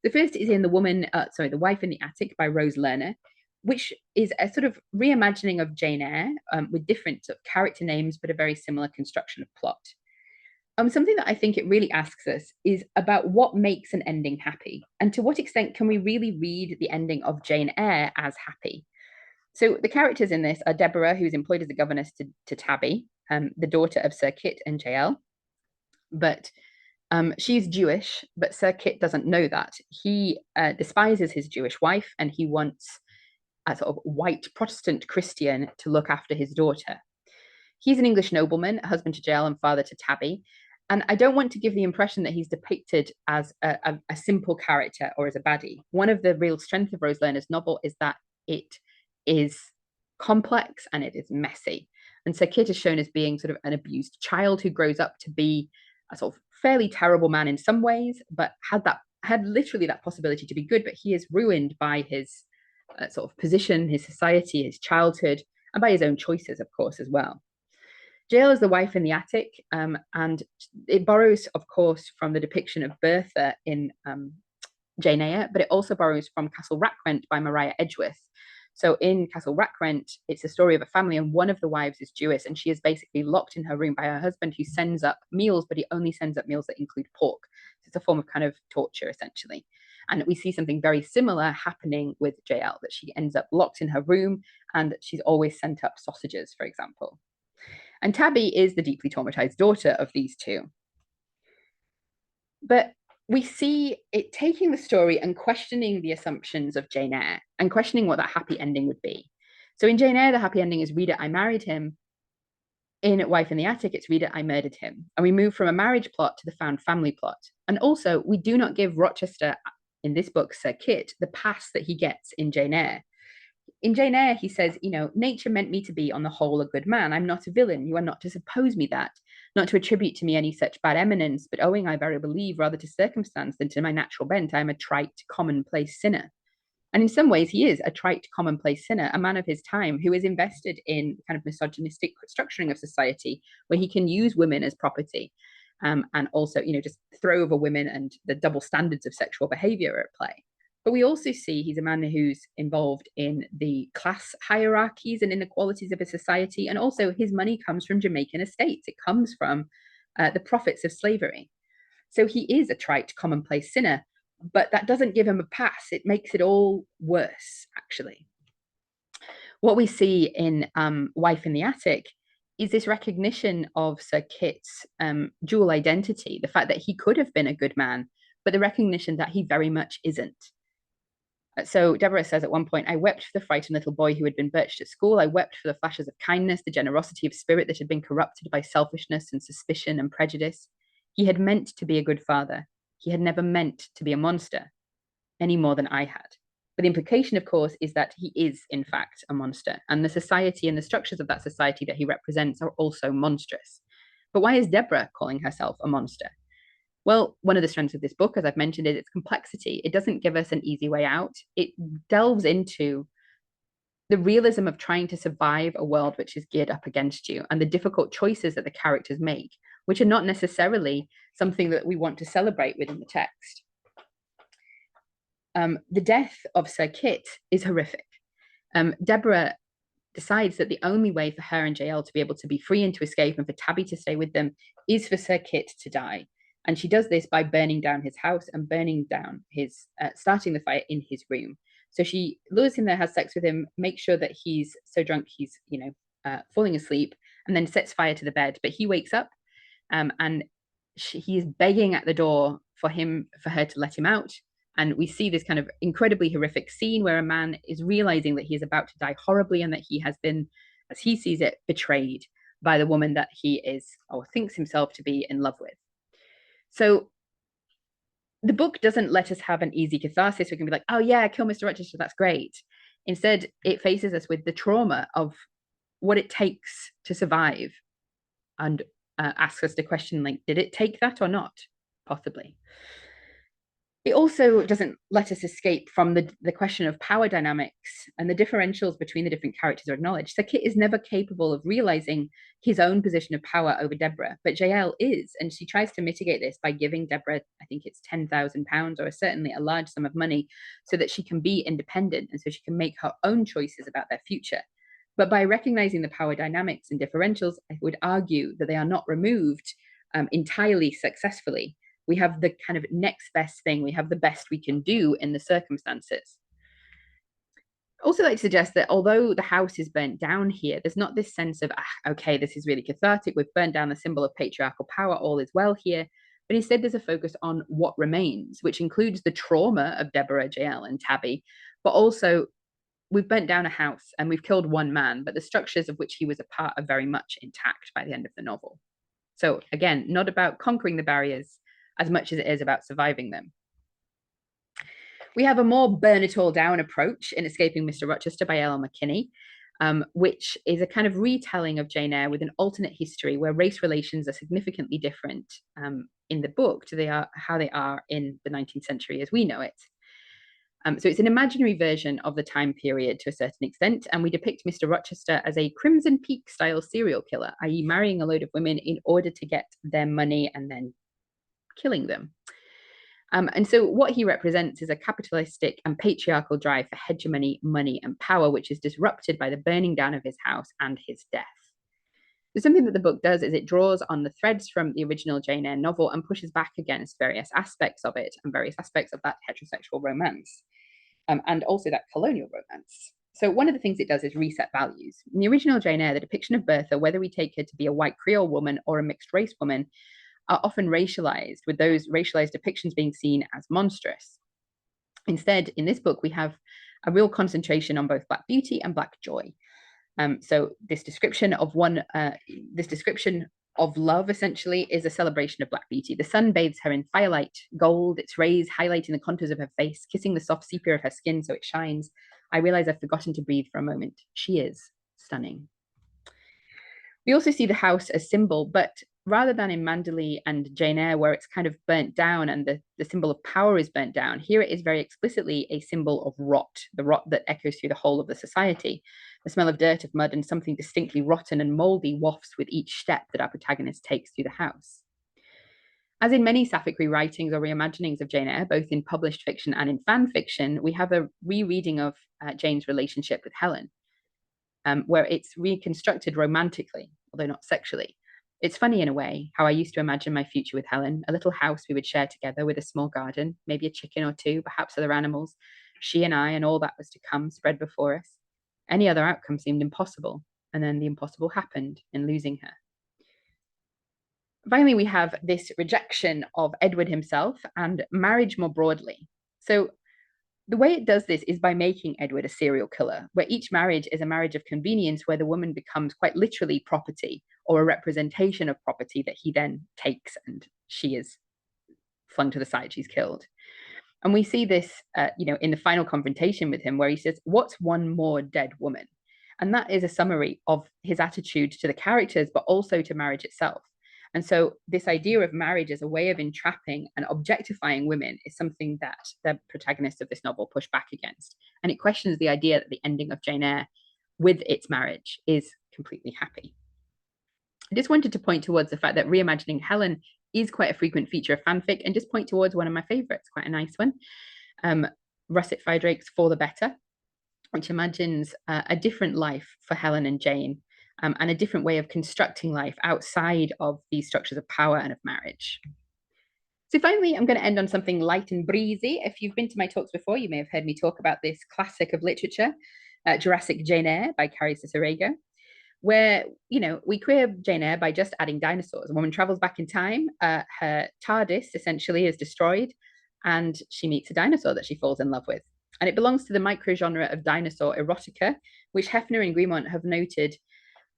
The first is in The Wife in the Attic by Rose Lerner, which is a sort of reimagining of Jane Eyre with different sort of character names, but a very similar construction of plot. Something that I think it really asks us is about what makes an ending happy, and to what extent can we really read the ending of Jane Eyre as happy? So the characters in this are Deborah, who's employed as a governess to Tabby, the daughter of Sir Kit and Jael, but she's Jewish, but Sir Kit doesn't know that. He despises his Jewish wife, and he wants a sort of white Protestant Christian to look after his daughter. He's an English nobleman, husband to Jael and father to Tabby. And I don't want to give the impression that he's depicted as a simple character or as a baddie. One of the real strengths of Rose Lerner's novel is that it is complex and it is messy. And Sir Kit is shown as being sort of an abused child who grows up to be a sort of fairly terrible man in some ways, but had literally that possibility to be good, but he is ruined by his sort of position, his society, his childhood, and by his own choices, of course, as well. Jael is the wife in the attic, and it borrows, of course, from the depiction of Bertha in Jane Eyre, but it also borrows from Castle Rackrent by Maria Edgeworth. So in Castle Rackrent, it's a story of a family, and one of the wives is Jewish, and she is basically locked in her room by her husband, who sends up meals, but he only sends up meals that include pork. So it's a form of kind of torture, essentially. And we see something very similar happening with Jael, that she ends up locked in her room, and she's always sent up sausages, for example. And Tabby is the deeply traumatized daughter of these two. But we see it taking the story and questioning the assumptions of Jane Eyre and questioning what that happy ending would be. So in Jane Eyre, the happy ending is read it, I married him. In Wife in the Attic, it's read it, I murdered him. And we move from a marriage plot to the found family plot. And also, we do not give Rochester, in this book, Sir Kit, the pass that he gets in Jane Eyre. In Jane Eyre, he says, nature meant me to be on the whole a good man. I'm not a villain. You are not to suppose me that, not to attribute to me any such bad eminence, but owing, I very believe, rather to circumstance than to my natural bent, I am a trite, commonplace sinner. And in some ways, he is a trite, commonplace sinner, a man of his time who is invested in kind of misogynistic structuring of society, where he can use women as property, and also, just throw over women and the double standards of sexual behavior at play. But we also see he's a man who's involved in the class hierarchies and inequalities of his society. And also his money comes from Jamaican estates. It comes from the profits of slavery. So he is a trite, commonplace sinner, but that doesn't give him a pass. It makes it all worse, actually. What we see in Wife in the Attic is this recognition of Sir Kit's dual identity, the fact that he could have been a good man, but the recognition that he very much isn't. So Deborah says at one point, I wept for the frightened little boy who had been birched at school. I wept for the flashes of kindness, the generosity of spirit that had been corrupted by selfishness and suspicion and prejudice. He had meant to be a good father. He had never meant to be a monster, any more than I had. But the implication, of course, is that he is, in fact, a monster. And the society and the structures of that society that he represents are also monstrous. But why is Deborah calling herself a monster? Well, one of the strengths of this book, as I've mentioned, is its complexity. It doesn't give us an easy way out. It delves into the realism of trying to survive a world which is geared up against you and the difficult choices that the characters make, which are not necessarily something that we want to celebrate within the text. The death of Sir Kit is horrific. Deborah decides that the only way for her and Jael to be able to be free and to escape and for Tabby to stay with them is for Sir Kit to die. And she does this by burning down his house and burning down starting the fire in his room. So she lures him there, has sex with him, makes sure that he's so drunk he's, falling asleep, and then sets fire to the bed. But he wakes up, and he is begging at the door for her to let him out. And we see this kind of incredibly horrific scene where a man is realizing that he is about to die horribly and that he has been, as he sees it, betrayed by the woman that he is or thinks himself to be in love with. So the book doesn't let us have an easy catharsis. We can be like, oh yeah, kill Mr. Rochester, that's great. Instead, it faces us with the trauma of what it takes to survive and asks us to question, like, did it take that or not? Possibly. It also doesn't let us escape from the question of power dynamics, and the differentials between the different characters are acknowledged. So Kit is never capable of realizing his own position of power over Deborah, but JL is, and she tries to mitigate this by giving Deborah, I think it's £10,000 or certainly a large sum of money, so that she can be independent and so she can make her own choices about their future. But by recognizing the power dynamics and differentials, I would argue that they are not removed entirely successfully. We have the kind of next best thing. We have the best we can do in the circumstances. Also, like to suggest that although the house is burnt down here, there's not this sense of, okay, this is really cathartic. We've burnt down the symbol of patriarchal power. All is well here. But instead, there's a focus on what remains, which includes the trauma of Deborah, JL, and Tabby, but also we've burnt down a house and we've killed one man, but the structures of which he was a part are very much intact by the end of the novel. So again, not about conquering the barriers as much as it is about surviving them. We have a more burn it all down approach in Escaping Mr. Rochester by L.L. McKinney, which is a kind of retelling of Jane Eyre with an alternate history where race relations are significantly different in the book to how they are in the 19th century as we know it. So it's an imaginary version of the time period to a certain extent, and we depict Mr. Rochester as a Crimson Peak style serial killer, i.e. marrying a load of women in order to get their money and then killing them. And so what he represents is a capitalistic and patriarchal drive for hegemony, money, and power, which is disrupted by the burning down of his house and his death. So something that the book does is it draws on the threads from the original Jane Eyre novel and pushes back against various aspects of it and various aspects of that heterosexual romance, and also that colonial romance. So one of the things it does is reset values. In the original Jane Eyre, the depiction of Bertha, whether we take her to be a white Creole woman or a mixed race woman, are often racialized, with those racialized depictions being seen as monstrous. Instead, in this book, we have a real concentration on both Black beauty and Black joy. So this description of love essentially is a celebration of Black beauty. The sun bathes her in firelight gold, its rays highlighting the contours of her face, kissing the soft sepia of her skin so it shines. I realize I've forgotten to breathe for a moment. She is stunning. We also see the house as symbol, but rather than in Manderley and Jane Eyre, where it's kind of burnt down and the symbol of power is burnt down, here it is very explicitly a symbol of rot, the rot that echoes through the whole of the society. The smell of dirt, of mud, and something distinctly rotten and mouldy wafts with each step that our protagonist takes through the house. As in many Sapphic rewritings or reimaginings of Jane Eyre, both in published fiction and in fan fiction, we have a rereading of Jane's relationship with Helen, where it's reconstructed romantically, although not sexually. It's funny in a way how I used to imagine my future with Helen, a little house we would share together with a small garden, maybe a chicken or two, perhaps other animals, she and I and all that was to come spread before us. Any other outcome seemed impossible, and then the impossible happened in losing her. Finally, we have this rejection of Edward himself and marriage more broadly. So the way it does this is by making Edward a serial killer, where each marriage is a marriage of convenience, where the woman becomes quite literally property or a representation of property that he then takes, and she is flung to the side, she's killed. And we see this, in the final confrontation with him, where he says, "What's one more dead woman?" And that is a summary of his attitude to the characters, but also to marriage itself. And so this idea of marriage as a way of entrapping and objectifying women is something that the protagonists of this novel push back against. And it questions the idea that the ending of Jane Eyre with its marriage is completely happy. I just wanted to point towards the fact that reimagining Helen is quite a frequent feature of fanfic, and just point towards one of my favorites, quite a nice one, Russet Firedrake's For the Better, which imagines a different life for Helen and Jane, and a different way of constructing life outside of these structures of power and of marriage. So finally, I'm going to end on something light and breezy. If you've been to my talks before, you may have heard me talk about this classic of literature, Jurassic Jane Eyre by Carrie Cicierega, where, we queer Jane Eyre by just adding dinosaurs. A woman travels back in time, her TARDIS essentially is destroyed, and she meets a dinosaur that she falls in love with. And it belongs to the microgenre of dinosaur erotica, which Hefner and Grimont have noted.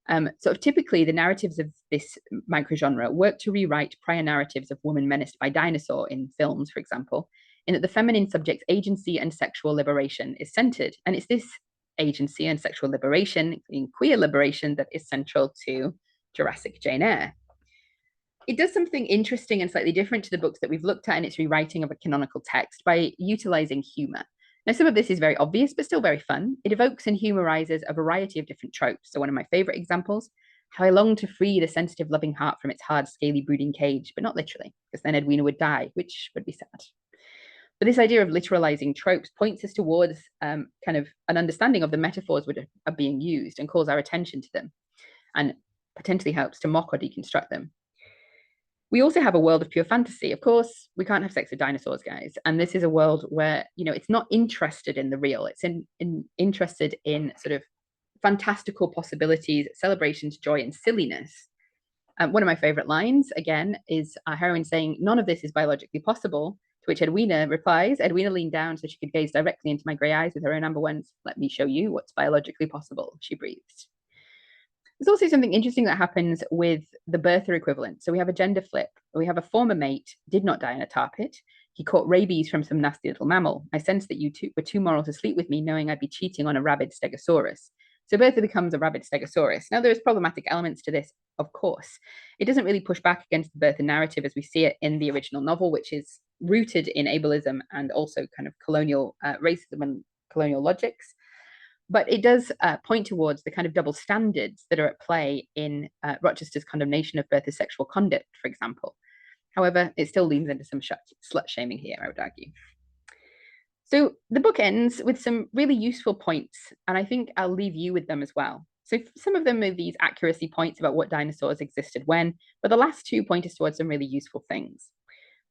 Sort of typically, the narratives of this microgenre work to rewrite prior narratives of women menaced by dinosaur in films, for example, in that the feminine subject's agency and sexual liberation is centered. And it's this agency and sexual liberation, including queer liberation, that is central to Jurassic Jane Eyre. It does something interesting and slightly different to the books that we've looked at in its rewriting of a canonical text by utilizing humor. Now, some of this is very obvious, but still very fun. It evokes and humorizes a variety of different tropes. So, one of my favorite examples, how I long to free the sensitive, loving heart from its hard, scaly, brooding cage, but not literally, because then Edwina would die, which would be sad. But this idea of literalizing tropes points us towards kind of an understanding of the metaphors that are being used and calls our attention to them and potentially helps to mock or deconstruct them. We also have a world of pure fantasy. Of course, we can't have sex with dinosaurs, guys. And this is a world where, it's not interested in the real. It's interested in sort of fantastical possibilities, celebrations, joy, and silliness. One of my favorite lines, again, is our heroine saying, "None of this is biologically possible." To which Edwina replies, Edwina leaned down so she could gaze directly into my grey eyes with her own amber ones. "Let me show you what's biologically possible," she breathed. There's also something interesting that happens with the birther equivalent. So we have a gender flip. We have a former mate, did not die in a tar pit. He caught rabies from some nasty little mammal. I sensed that you two were too moral to sleep with me, knowing I'd be cheating on a rabid stegosaurus. So Bertha becomes a rabid stegosaurus. Now, there's problematic elements to this, of course. It doesn't really push back against the Bertha narrative as we see it in the original novel, which is rooted in ableism and also kind of colonial racism and colonial logics. But it does point towards the kind of double standards that are at play in Rochester's condemnation of Bertha's sexual conduct, for example. However, it still leans into some slut shaming here, I would argue. So the book ends with some really useful points, and I think I'll leave you with them as well. So some of them are these accuracy points about what dinosaurs existed when, but the last two point us towards some really useful things.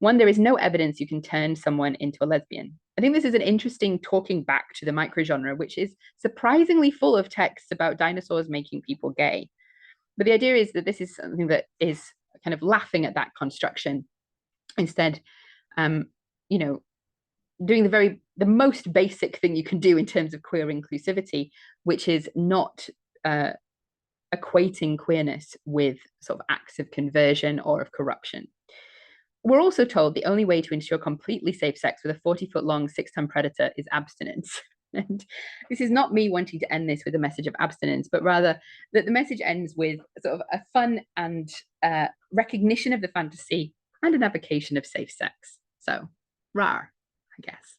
One, there is no evidence you can turn someone into a lesbian. I think this is an interesting talking back to the microgenre, which is surprisingly full of texts about dinosaurs making people gay. But the idea is that this is something that is kind of laughing at that construction. Instead, doing the most basic thing you can do in terms of queer inclusivity, which is not equating queerness with sort of acts of conversion or of corruption. We're also told the only way to ensure completely safe sex with a 40-foot long 6-ton predator is abstinence. And this is not me wanting to end this with a message of abstinence, but rather that the message ends with sort of a fun and recognition of the fantasy and an advocation of safe sex. So, rar, I guess.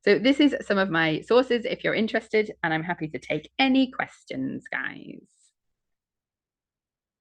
So this is some of my sources if you're interested, and I'm happy to take any questions, guys.